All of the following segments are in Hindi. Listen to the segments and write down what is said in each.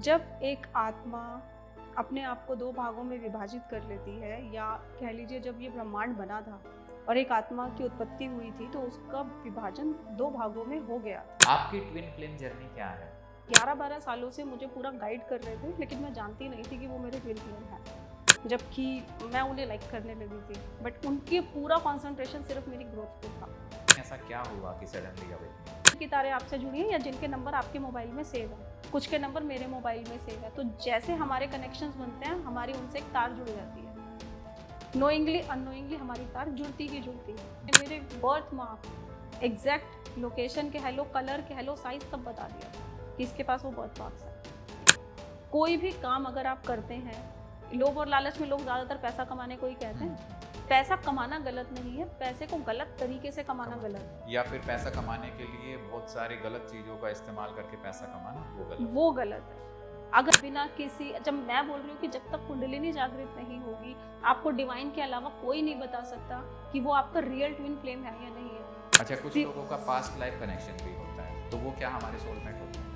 जब एक आत्मा अपने आप को दो भागों में विभाजित कर लेती है, या कह लीजिए जब ये ब्रह्मांड बना था और एक आत्मा की उत्पत्ति हुई थी, तो उसका विभाजन दो भागों में हो गया था। आपकी ट्विन फ्लेम जर्नी क्या है? 11-12 सालों से मुझे पूरा गाइड कर रहे थे, लेकिन मैं जानती नहीं थी कि वो मेरे ट्विन फ्लेम है। जबकि मैं उन्हें लाइक करने लगी थी, बट उनकी पूरा कंसंट्रेशन सिर्फ मेरी ग्रोथ पे था। ऐसा क्या हुआ कि सडनली अवेकनिंग? की तारे आपसे जुड़ी हैं या जिनके नंबर आपके मोबाइल में सेव है, कुछ के नंबर मेरे मोबाइल में सेव है, तो जैसे हमारे कनेक्शंस बनते हैं, हमारी उनसे एक तार जुड़ जाती है। नोइंगली अननोइंगली हमारी तार जुड़ती ही जुड़ती है। मेरे बर्थ मार्क, एग्जैक्ट लोकेशन कह लो, कलर कह लो, साइज सब बता दिया कि इसके पास वो बर्थ मार्क्स है। कोई भी काम अगर आप करते हैं, लोभ और लालच में लोग ज़्यादातर पैसा कमाने को ही कहते हैं। पैसा कमाना गलत नहीं है, पैसे को गलत तरीके से कमाना गलत है। या फिर पैसा कमाने के लिए बहुत सारी गलत चीज़ों का इस्तेमाल करके पैसा कमाना वो गलत। वो गलत है। अगर बिना किसी, जब मैं बोल रही हूँ कि जब तक कुंडलिनी जागृत नहीं होगी, आपको डिवाइन के अलावा कोई नहीं बता सकता कि वो आपका रियल ट्विन फ्लेम है या नहीं है। अच्छा, कुछ लोगों का पास्ट लाइफ कनेक्शन भी होता है, तो वो क्या हमारे सोलमेट होते हैं?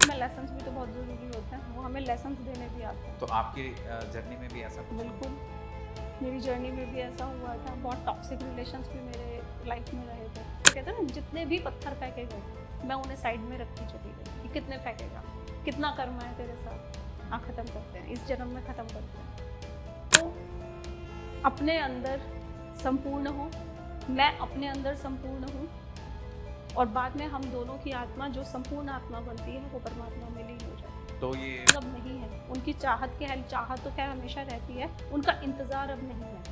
में लेसन्स भी तो बहुत ज़रूरी होते हैं, वो हमें लेसन्स देने भी आते हैं। तो आपकी जर्नी में भी ऐसा कुछ हुआ? बिल्कुल, मेरी जर्नी में भी ऐसा हुआ था। बहुत टॉक्सिक रिलेशंस भी मेरे लाइफ में रहे थे। तो कहते हैं ना, जितने भी पत्थर फेंके गए, मैं उन्हें साइड में रखती चली गई कि कितने फेंकेगा, कितना कर्म है तेरे साथ, हाँ ख़त्म करते हैं, इस जन्म में ख़त्म करते हैं। तो अपने अंदर संपूर्ण हो, मैं अपने अंदर संपूर्ण हूँ, और बाद में हम दोनों की आत्मा जो संपूर्ण आत्मा बनती है, वो परमात्मा में लीन हो जाती है। तो ये अब नहीं है उनकी चाहत के है, चाहत तो खैर हमेशा रहती है, उनका इंतजार अब नहीं है।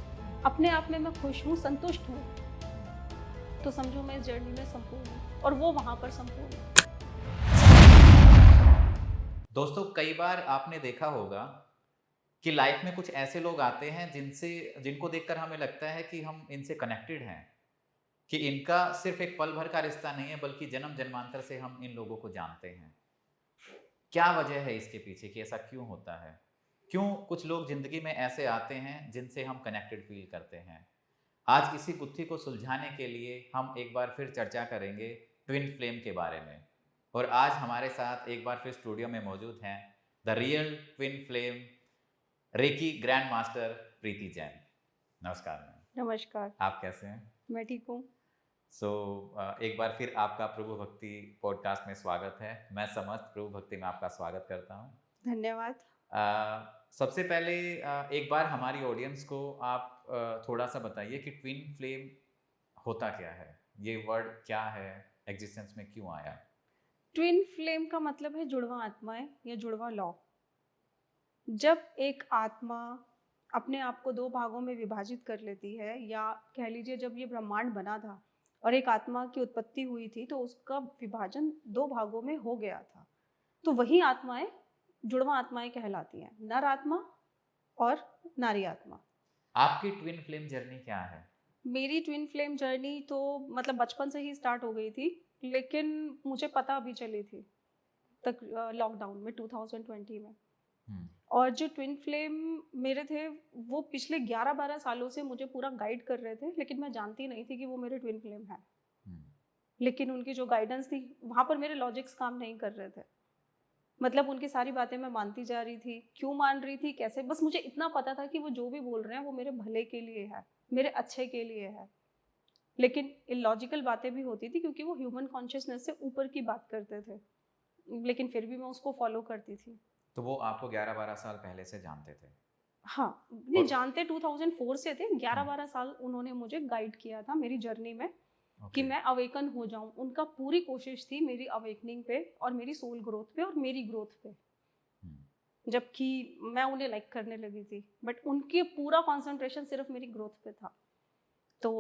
अपने आप में मैं खुश हूँ, संतुष्ट हूँ, तो समझो मैं इस जर्नी में संपूर्ण हूँ, और वो वहां पर संपूर्ण है। दोस्तों, कई बार आपने देखा होगा कि लाइफ में कुछ ऐसे लोग आते हैं जिनको देखकर हमें लगता है कि हम इनसे कनेक्टेड हैं, कि इनका सिर्फ एक पल भर का रिश्ता नहीं है, बल्कि जन्म जन्मांतर से हम इन लोगों को जानते हैं। क्या वजह है इसके पीछे कि ऐसा क्यों होता है? क्यों कुछ लोग ज़िंदगी में ऐसे आते हैं जिनसे हम कनेक्टेड फ़ील करते हैं? आज इसी गुत्थी को सुलझाने के लिए हम एक बार फिर चर्चा करेंगे ट्विन फ्लेम के बारे में। और आज हमारे साथ एक बार फिर स्टूडियो में मौजूद हैं the real twin flame reiki grand master Preeti Jain. नमस्कार मैम। नमस्कार। आप कैसे हैं? मैं ठीक हूँ। एक बार फिर आपका प्रभु भक्ति पॉडकास्ट में स्वागत है। मैं समस्त प्रभु भक्ति में आपका स्वागत करता हूँ। धन्यवाद। सबसे पहले एक बार हमारी ऑडियंस को आप थोड़ा-सा बताइए कि ट्विन फ्लेम होता क्या है? ये वर्ड क्या है? एक्जिस्टेंस में क्यों आया? ट्विन फ्लेम का मतलब है जुड़वा आत्माएं या जुड़वा लॉ। जब एक आत्मा अपने आप को दो भागों में विभाजित कर लेती है, या कह लीजिए जब ये ब्रह्मांड बना था और एक आत्मा की उत्पत्ति हुई थी, तो उसका विभाजन दो भागों में हो गया था। तो वही आत्माएं जुड़वा आत्माएं कहलाती हैं, नर आत्मा और नारी आत्मा। आपकी ट्विन फ्लेम जर्नी क्या है? मेरी ट्विन फ्लेम जर्नी तो मतलब बचपन से ही स्टार्ट हो गई थी, लेकिन मुझे पता अभी चली थी तक लॉकडाउन में 2020 में। हुँ, और जो ट्विन फ्लेम मेरे थे, वो पिछले 11-12 सालों से मुझे पूरा गाइड कर रहे थे, लेकिन मैं जानती नहीं थी कि वो मेरे ट्विन फ्लेम हैं। हुँ, लेकिन उनकी जो गाइडेंस थी, वहाँ पर मेरे लॉजिक्स काम नहीं कर रहे थे। मतलब उनकी सारी बातें मैं मानती जा रही थी, क्यों मान रही थी, कैसे, बस मुझे इतना पता था कि वो जो भी बोल रहे हैं वो मेरे भले के लिए है, मेरे अच्छे के लिए है। लेकिन इलॉजिकल बातें भी होती थी, क्योंकि वो ह्यूमन कॉन्शियसनेस से ऊपर की बात करते थे। लेकिन फिर भी मैं उसको फॉलो करती थी। तो वो आपको 11-12 साल पहले से जानते थे? हाँ, नहीं और जानते 2004 से थे, हुँ, 11-12 साल उन्होंने मुझे गाइड किया था मेरी जर्नी में, कि ओके। मैं अवेकन हो जाऊँ। उनका पूरी कोशिश थी मेरी अवेकनिंग पे और मेरी सोल ग्रोथ पे और मेरी ग्रोथ पे। हुँ, जबकि मैं उन्हें लाइक करने लगी थी, बट उनकी पूरा कंसंट्रेशन सिर्फ मेरी ग्रोथ पे था। तो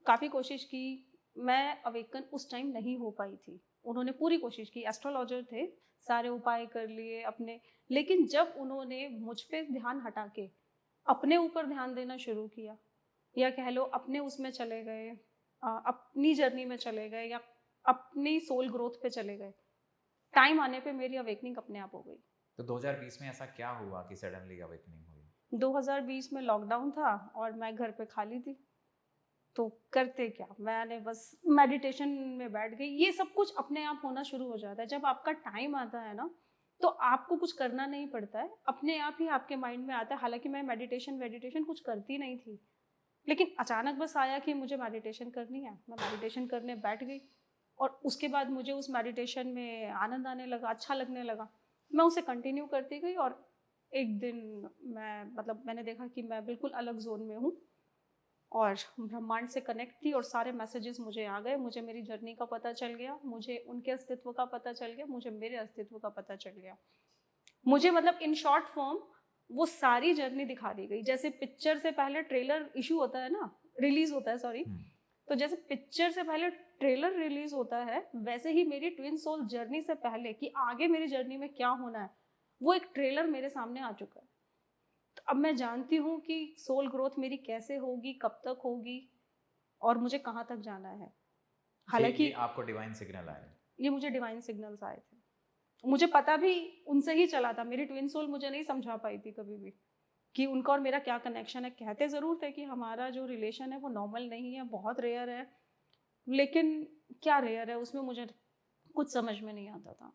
काफ़ी कोशिश की, मैं अवेकन उस टाइम नहीं हो पाई थी। उन्होंने पूरी कोशिश की, एस्ट्रोलॉजर थे, सारे उपाय कर लिए अपने, लेकिन जब उन्होंने मुझ पे ध्यान हटा के अपने ऊपर ध्यान देना शुरू किया, या कह लो अपने उसमें चले गए, अपनी जर्नी में चले गए, या अपनी सोल ग्रोथ पे चले गए, टाइम आने पे मेरी अवेकनिंग अपने आप हो गई। तो 2020 में ऐसा क्या हुआ कि सडनली अवेकनिंग हुई? 2020 में लॉकडाउन था और मैं घर पे खाली थी। तो करते क्या, मैंने बस मेडिटेशन में बैठ गई। ये सब कुछ अपने आप होना शुरू हो जाता है जब आपका टाइम आता है ना, तो आपको कुछ करना नहीं पड़ता है, अपने आप ही आपके माइंड में आता है। हालांकि मैं मेडिटेशन कुछ करती नहीं थी, लेकिन अचानक बस आया कि मुझे मेडिटेशन करनी है, मैं मेडिटेशन करने बैठ गई और उसके बाद मुझे उस मेडिटेशन में आनंद आने लगा, अच्छा लगने लगा। मैं उसे कंटिन्यू करती गई और एक दिन मैंने देखा कि मैं बिल्कुल अलग जोन में हूँ और ब्रह्मांड से कनेक्ट थी और सारे मैसेजेस मुझे आ गए। मुझे मेरी जर्नी का पता चल गया, मुझे उनके अस्तित्व का पता चल गया, मुझे मेरे अस्तित्व का पता चल गया। मुझे इन शॉर्ट फॉर्म वो सारी जर्नी दिखा दी गई। जैसे पिक्चर से पहले ट्रेलर इशू होता है ना, रिलीज होता है, सॉरी, तो जैसे पिक्चर से पहले ट्रेलर रिलीज होता है, वैसे ही मेरी ट्विन सोल जर्नी से पहले कि आगे मेरी जर्नी में क्या होना है, वो एक ट्रेलर मेरे सामने आ चुका है। तो अब मैं जानती हूँ कि सोल ग्रोथ मेरी कैसे होगी, कब तक होगी और मुझे कहाँ तक जाना है। हालांकि ये आपको डिवाइन सिग्नल आए? ये मुझे डिवाइन सिग्नल्स आए थे, मुझे पता भी उनसे ही चला था। मेरी ट्विन सोल मुझे नहीं समझा पाई थी कभी भी कि उनका और मेरा क्या कनेक्शन है। कहते ज़रूर थे कि हमारा जो रिलेशन है वो नॉर्मल नहीं है, बहुत रेयर है, लेकिन क्या रेयर है उसमें मुझे कुछ समझ में नहीं आता था।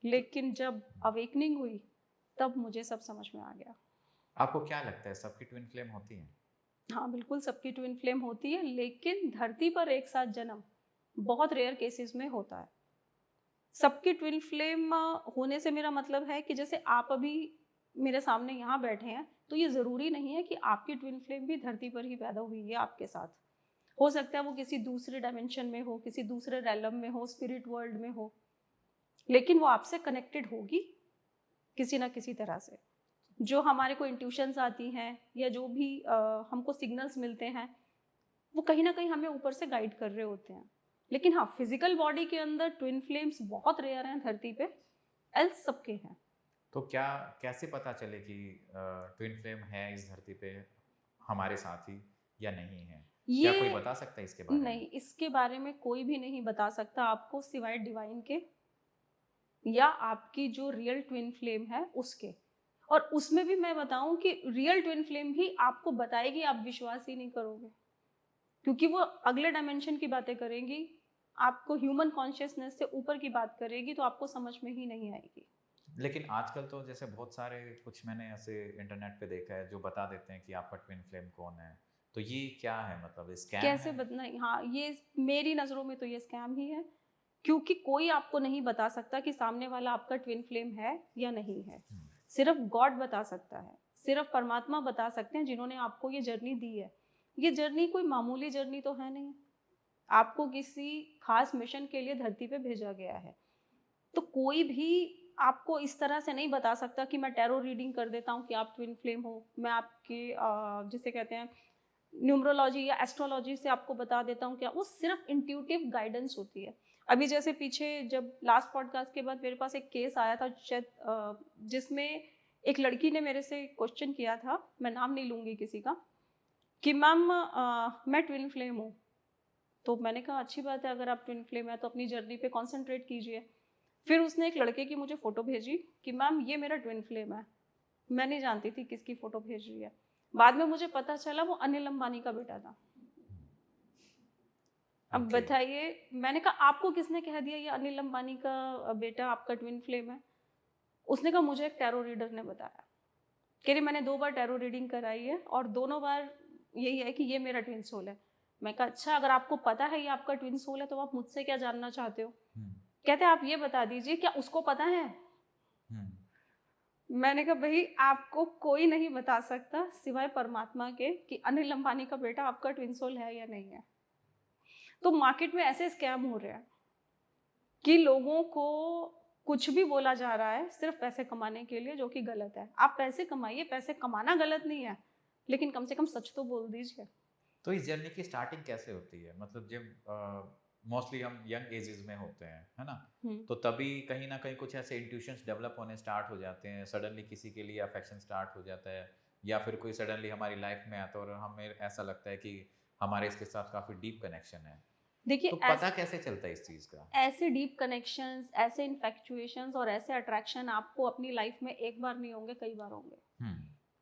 लेकिन जब अवेकनिंग हुई तब मुझे सब समझ में आ गया। आपको क्या लगता है सबकी ट्विन फ्लेम होती है? हाँ, बिल्कुल सबकी ट्विन फ्लेम होती है, लेकिन धरती पर एक साथ जन्म बहुत रेयर केसेस में होता है। सबकी ट्विन फ्लेम होने से मेरा मतलब है कि जैसे आप अभी मेरे सामने यहाँ बैठे हैं, तो ये ज़रूरी नहीं है कि आपकी ट्विन फ्लेम भी धरती पर ही पैदा हुई है आपके साथ। हो सकता है वो किसी दूसरे डायमेंशन में हो, किसी दूसरे रैलम में हो, स्पिरिट वर्ल्ड में हो, लेकिन वो आपसे कनेक्टेड होगी किसी ना किसी तरह से। जो हमारे को इंट्यूशंस आती हैं या जो भी हमको सिग्नल्स मिलते हैं, वो कहीं ना कहीं हमें ऊपर से गाइड कर रहे होते हैं। लेकिन हाँ, फिजिकल बॉडी के अंदर ट्विन फ्लेम्स बहुत रेयर हैं धरती पे, एल्स सबके हैं। तो क्या कैसे पता चले कि ट्विन फ्लेम है इस धरती पे हमारे साथ ही या नहीं है? क्या कोई ये बता सकता है इसके बारे में? नहीं, इसके बारे में कोई भी नहीं बता सकता आपको सिवाय डिवाइन के या आपकी जो रियल ट्विन फ्लेम है उसके। और उसमें भी मैं बताऊं कि रियल ट्विन फ्लेम भी आपको बताएगी, आप विश्वास ही नहीं करोगे, क्योंकि वो अगले डायमेंशन की बातें करेंगी, आपको ह्यूमन कॉन्शियसनेस से ऊपर की बात करेगी, तो आपको समझ में ही नहीं आएगी। लेकिन आजकल तो जैसे बहुत सारे कुछ मैंने ऐसे इंटरनेट पे देखा है जो बता देते हैं कि आपका ट्विन फ्लेम कौन है। तो ये क्या है, मतलब स्कैम कैसे है? बदना, हाँ, ये मेरी नज़रों में तो ये स्कैम ही है, क्योंकि कोई आपको नहीं बता सकता कि सामने वाला आपका ट्विन फ्लेम है या नहीं है। सिर्फ गॉड बता सकता है, सिर्फ परमात्मा बता सकते हैं जिन्होंने आपको ये जर्नी दी है। ये जर्नी कोई मामूली जर्नी तो है नहीं, आपको किसी खास मिशन के लिए धरती पे भेजा गया है। तो कोई भी आपको इस तरह से नहीं बता सकता कि मैं टैरो रीडिंग कर देता हूँ कि आप ट्विन फ्लेम हो, मैं आपके जिसे कहते हैं न्यूमरोलॉजी या एस्ट्रोलॉजी से आपको बता देता हूँ क्या। वो सिर्फ इंट्यूटिव गाइडेंस होती है। अभी जैसे पीछे जब लास्ट पॉडकास्ट के बाद मेरे पास एक केस आया था शायद, जिसमें एक लड़की ने मेरे से क्वेश्चन किया था, मैं नाम नहीं लूँगी किसी का, कि मैम मैं ट्विन फ्लेम हूँ। तो मैंने कहा अच्छी बात है, अगर आप ट्विन फ्लेम है तो अपनी जर्नी पे कॉन्सेंट्रेट कीजिए। फिर उसने एक लड़के की मुझे फ़ोटो भेजी कि मैम ये मेरा ट्विन फ्लेम है। मैं नहीं जानती थी किसकी फ़ोटो भेज रही है। बाद में मुझे पता चला वो अनिल अंबानी का बेटा था। अब ओके। बताइए, मैंने कहा आपको किसने कह दिया ये अनिल अंबानी का बेटा आपका ट्विन फ्लेम है? उसने कहा मुझे एक टैरो रीडर ने बताया। कह रही मैंने 2 बार टैरो रीडिंग कराई है और दोनों बार यही है कि ये मेरा ट्विन सोल है। मैं कहा अच्छा, अगर आपको पता है ये आपका ट्विन सोल है तो आप मुझसे क्या जानना चाहते हो? कहते आप ये बता दीजिए क्या उसको पता है? मैंने कहा भाई, आपको कोई नहीं बता सकता सिवाय परमात्मा के कि अनिल अंबानी का बेटा आपका ट्विन सोल है या नहीं है। तो मार्केट में ऐसे स्कैम हो रहे हैं कि लोगों को कुछ भी बोला जा रहा है सिर्फ पैसे कमाने के लिए, जो कि गलत है। आप पैसे कमाइए, पैसे कमाना गलत नहीं है, लेकिन कम से कम सच तो बोल दीजिए। तो इस जर्नी की स्टार्टिंग कैसे होती है? मतलब जब मोस्टली हम यंग एजेस में होते हैं, है ना? तो तभी कहीं ना कहीं कुछ ऐसे इंट्यूशंस डेवलप होने स्टार्ट हो जाते हैं, सडनली किसी के लिए अफेक्शन स्टार्ट हो जाता है, या फिर कोई सडनली हमारी लाइफ में आता है और हमें ऐसा लगता है कि हमारे इसके साथ काफ़ी डीप कनेक्शन है। देखिए, तो पता कैसे चलता है इस चीज़ का? ऐसे डीप कनेक्शंस, ऐसे इन्फेक्चुएशंस और ऐसे अट्रैक्शन आपको अपनी लाइफ में एक बार नहीं होंगे, कई बार होंगे।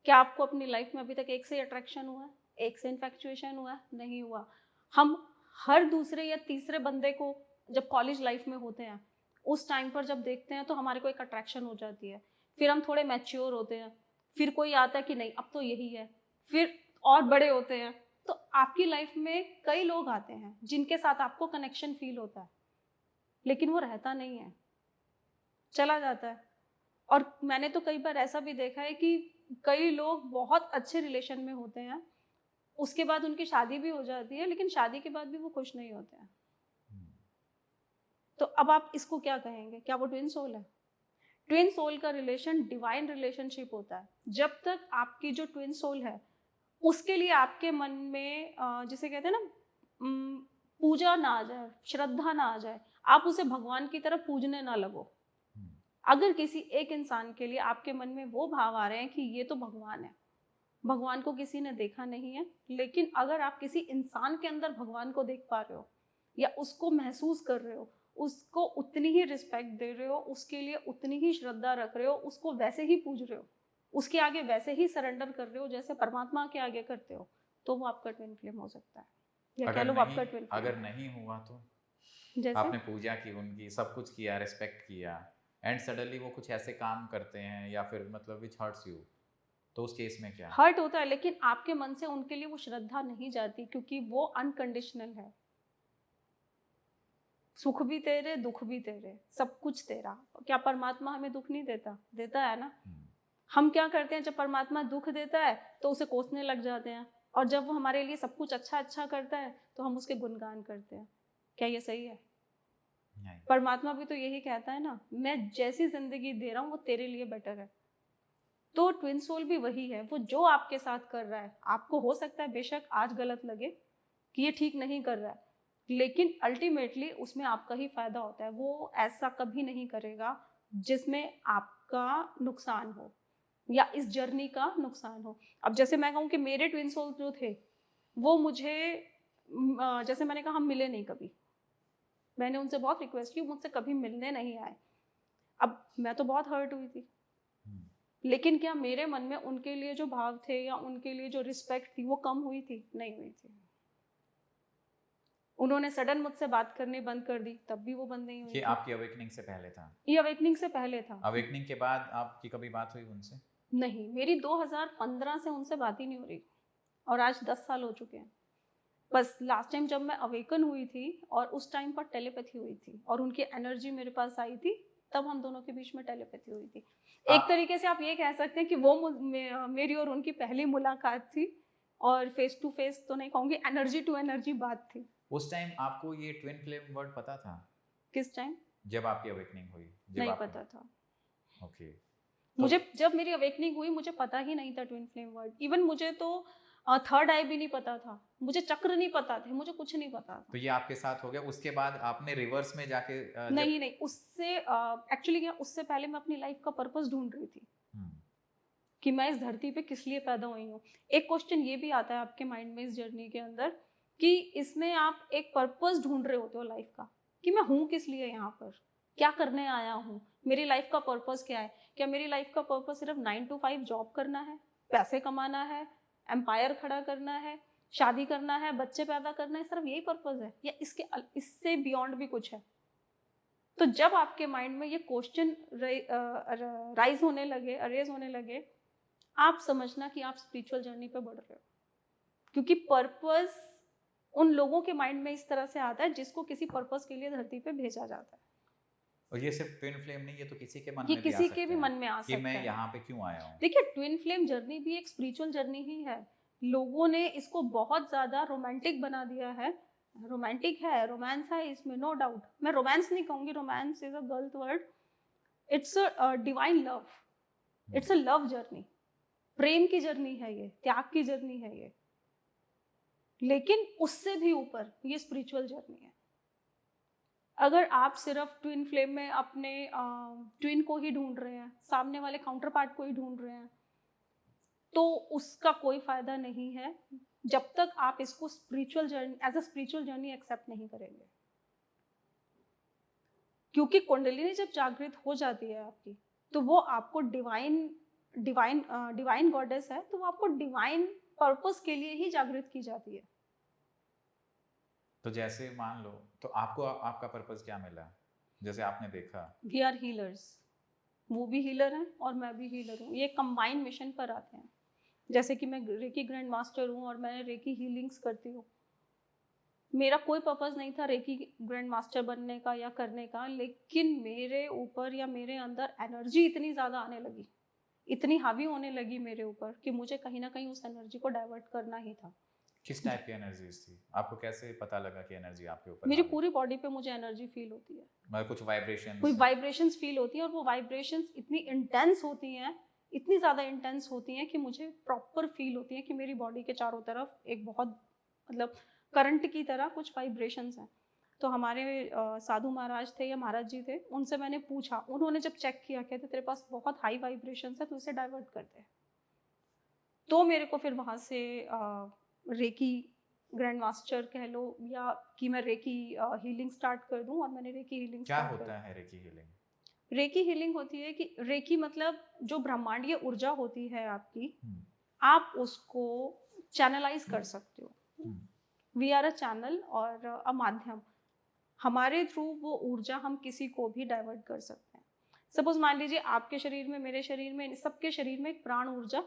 क्या आपको अपनी लाइफ में अभी तक एक से अट्रैक्शन हुआ है, एक से इन्फेक्चुएशन हुआ है? नहीं हुआ। हम हर दूसरे या तीसरे बंदे को जब कॉलेज लाइफ में होते हैं उस टाइम पर जब देखते हैं तो हमारे को एक अट्रैक्शन हो जाती है। फिर हम थोड़े मैच्योर होते हैं, फिर कोई आता है कि नहीं अब तो यही है, फिर और बड़े होते हैं। तो आपकी लाइफ में कई लोग आते हैं जिनके साथ आपको कनेक्शन फील होता है, लेकिन वो रहता नहीं है, चला जाता है। और मैंने तो कई बार ऐसा भी देखा है कि कई लोग बहुत अच्छे रिलेशन में होते हैं, उसके बाद उनकी शादी भी हो जाती है, लेकिन शादी के बाद भी वो खुश नहीं होते हैं। तो अब आप इसको क्या कहेंगे? क्या वो ट्विन सोल है? ट्विन सोल का रिलेशन डिवाइन रिलेशनशिप होता है। जब तक आपकी जो ट्विन सोल है उसके लिए आपके मन में जिसे कहते हैं ना पूजा ना आ जाए, श्रद्धा ना आ जाए, आप उसे भगवान की तरह पूजने ना लगो। अगर किसी एक इंसान के लिए आपके मन में वो भाव आ रहे हैं कि ये तो भगवान है, भगवान को किसी ने देखा नहीं है, लेकिन अगर आप किसी इंसान के अंदर भगवान को देख पा रहे हो या उसको महसूस कर रहे हो, उसको उतनी ही रिस्पेक्ट दे रहे हो, उसके लिए उतनी ही श्रद्धा रख रहे हो, उसको वैसे ही पूज रहे हो, उसके आगे वैसे ही सरेंडर कर रहे हो जैसे परमात्मा के आगे करते हो, तो वो आपका ट्विन फ्लेम हो सकता है, या कह लो आपका ट्विन फ्लेम। अगर नहीं हुआ तो जैसे आपने पूजा की उनकी, सब कुछ किया, रिस्पेक्ट किया, एंड सडनली वो कुछ ऐसे काम करते हैं या फिर मतलब विच हर्ट्स यू, तो उस केस में क्या? हर्ट होता है, लेकिन आपके मन से उनके लिए वो श्रद्धा नहीं जाती, क्योंकि वो अनकंडीशनल है। सुख भी तेरे, दुख भी तेरे, सब कुछ तेरा। क्या परमात्मा हमें दुख नहीं देता? देता है ना। हम क्या करते हैं, जब परमात्मा दुख देता है तो उसे कोसने लग जाते हैं, और जब वो हमारे लिए सब कुछ अच्छा अच्छा करता है तो हम उसके गुणगान करते हैं। क्या ये सही है? नहीं। परमात्मा भी तो यही कहता है ना, मैं जैसी जिंदगी दे रहा हूँ वो तेरे लिए बेटर है। तो ट्विन सोल भी वही है, वो जो आपके साथ कर रहा है, आपको हो सकता है बेशक आज गलत लगे कि ये ठीक नहीं कर रहा है, लेकिन अल्टीमेटली उसमें आपका ही फायदा होता है। वो ऐसा कभी नहीं करेगा जिसमें आपका नुकसान हो या इस जर्नी का नुकसान हो। अब जैसे मैं कहूँ कि मेरे ट्विन सोल जो थे वो मुझे जैसे मैंने कहा हम मिले नहीं कभी, मैंने उनसे बहुत रिक्वेस्ट की, मुझसे कभी मिलने नहीं आए। अब मैं तो बहुत हर्ट हुई थी, लेकिन क्या मेरे मन में उनके लिए जो भाव थे या उनके लिए जो रिस्पेक्ट थी वो कम हुई थी? नहीं हुई थी। उन्होंने सडन मुझसे बात करनी बंद कर दी, तब भी वो बंद नहीं हुई ये थी। आपकी अवेकनिंग से पहले था? ये अवेकनिंग से पहले था। अवेकनिंग के बाद आपकी कभी बात हुई उनसे? नहीं, मेरी 2015 से उनसे बात ही नहीं हो रही, और आज 10 साल हो चुके हैं। बस लास्ट टाइम जब मैं अवेकन हुई थी और उस टाइम पर टेलीपैथी हुई थी और उनकी एनर्जी मेरे पास आई थी, तब हम दोनों के बीच में टेलीपैथी हुई थी। एक तरीके से आप ये कह सकते हैं कि वो मेरी और उनकी पहली मुलाकात थी, और फेस टू फेस तो नहीं कहूँगी, एनर्जी टू एनर्जी बात थी। उस टाइम आपको ये ट्विन फ्लेम वर्ड पता था? किस टाइम? जब आपकी अवेकनिंग हुई? जब नहीं आपको पता था ओके। मुझे। जब मेरी अवेकनिंग हुई मुझे पता ही नहीं था ट्विन फ्लेम वर्ड। इवन मुझे तो थर्ड आई भी नहीं पता था, मुझे चक्र नहीं पता थे, मुझे कुछ नहीं पता था। तो ये आपके साथ हो गया, उसके बाद आपने रिवर्स में जाके नहीं नहीं, उससे एक्चुअली क्या, उससे पहले मैं अपनी लाइफ का पर्पस ढूंढ रही थी कि मैं इस धरती पे किस लिए पैदा हुई हूँ। एक क्वेश्चन ये भी आता है आपके माइंड में इस जर्नी के अंदर कि इसमें आप एक पर्पस ढूंढ रहे होते हो लाइफ का, कि मैं हूँ किस लिए यहाँ पर, क्या करने आया हूँ, मेरी लाइफ का पर्पस क्या है। क्या मेरी लाइफ का पर्पस सिर्फ 9 to 5 जॉब करना है, पैसे कमाना है, एम्पायर खड़ा करना है, शादी करना है, बच्चे पैदा करना है, सिर्फ यही पर्पस है, या इससे बियॉन्ड भी कुछ है? तो जब आपके माइंड में ये क्वेश्चन राइज होने लगे, अरेज होने लगे, आप समझना कि आप स्पिरिचुअल जर्नी पे बढ़ रहे हो, क्योंकि पर्पस उन लोगों के माइंड में इस तरह से आता है जिसको किसी पर्पस के लिए धरती पे भेजा जाता है। और ये सिर्फ ट्विन फ्लेम नहीं, ये तो किसी के मन ये में भी आ किसी सकता के भी है मन में आ कि सकता मैं है। यहाँ पे क्यों आया हूँ। देखिए, ट्विन फ्लेम जर्नी भी एक स्पिरिचुअल जर्नी ही है। लोगों ने इसको बहुत ज्यादा रोमांटिक बना दिया है। रोमांटिक है, रोमांस है इसमें, नो डाउट। मैं रोमांस नहीं कहूंगी, रोमांस इज अ गलत word. It's a divine love, it's a love journey, प्रेम की जर्नी है ये, त्याग की जर्नी है ये। लेकिन उससे भी ऊपर ये स्पिरिचुअल जर्नी है। अगर आप सिर्फ ट्विन फ्लेम में अपने ट्विन को ही ढूंढ रहे हैं, सामने वाले काउंटर पार्ट को ही ढूंढ रहे हैं, तो उसका कोई फायदा नहीं है जब तक आप इसको spiritual journey, as a spiritual journey accept नहीं करेंगे। क्योंकि कुंडलिनी जब जागृत हो जाती है आपकी, तो वो आपको डिवाइन गॉडेस है, तो वो आपको डिवाइन पर्पस के लिए ही जागृत की जाती है। तो जैसे मान लो, तो आपको आपका पर्पस क्या मिला? जैसे आपने देखा? वी आर हीलर्स, वो भी हीलर हैं और मैं भी हीलर हूँ, ये कंबाइंड मिशन पर आते हैं। जैसे कि मैं रेकी ग्रैंड मास्टर हूँ और मैं रेकी हीलिंग्स करती हूँ। मेरा कोई पर्पस नहीं था रेकी ग्रैंड मास्टर बनने का या करने का, लेकिन मेरे ऊपर या मेरे अंदर एनर्जी इतनी ज़्यादा आने लगी, इतनी हावी होने लगी मेरे ऊपर कि मुझे कहीं ना कहीं उस एनर्जी को डाइवर्ट करना ही था। किस टाइप की एनर्जीज थी? आपको कैसे पता लगा कि एनर्जी आपके ऊपर मेरी हावी? पूरी बॉडी पे मुझे एनर्जी फील होती है, मतलब कुछ कोई वाइब्रेशंस? वाइब्रेशंस फील होती हैं और वो वाइब्रेशंस इतनी इंटेंस होती हैं, इतनी ज़्यादा इंटेंस होती हैं कि मुझे प्रॉपर फील होती है कि मेरी बॉडी के चारों तरफ एक बहुत मतलब करंट की तरह कुछ वाइब्रेशंस हैं। तो हमारे साधु महाराज थे या महाराज जी थे, उनसे मैंने पूछा, उन्होंने जब चेक किया, कहते तेरे पास बहुत हाई वाइब्रेशंस है, तो इसे डाइवर्ट कर दे। तो मेरे को फिर वहाँ से रेकी ग्रैंड मास्टर कह लो या कि मैं रेकी हीलिंग स्टार्ट कर दूं, और मैंने रेकी हीलिंग क्या स्टार्ट कर होता दी। है रेकी हीलिंग? रेकी हीलिंग होती है कि रेकी मतलब जो ब्रह्मांडीय ऊर्जा होती है आपकी, हम्म, आप उसको चैनलाइज कर सकते हो। हम्म, वी आर अ चैनल और अ माध्यम, हमारे थ्रू वो ऊर्जा हम किसी को भी डाइवर्ट कर सकते हैं। सपोज मान लीजिए आपके शरीर में, मेरे शरीर में, सबके शरीर में एक प्राण ऊर्जा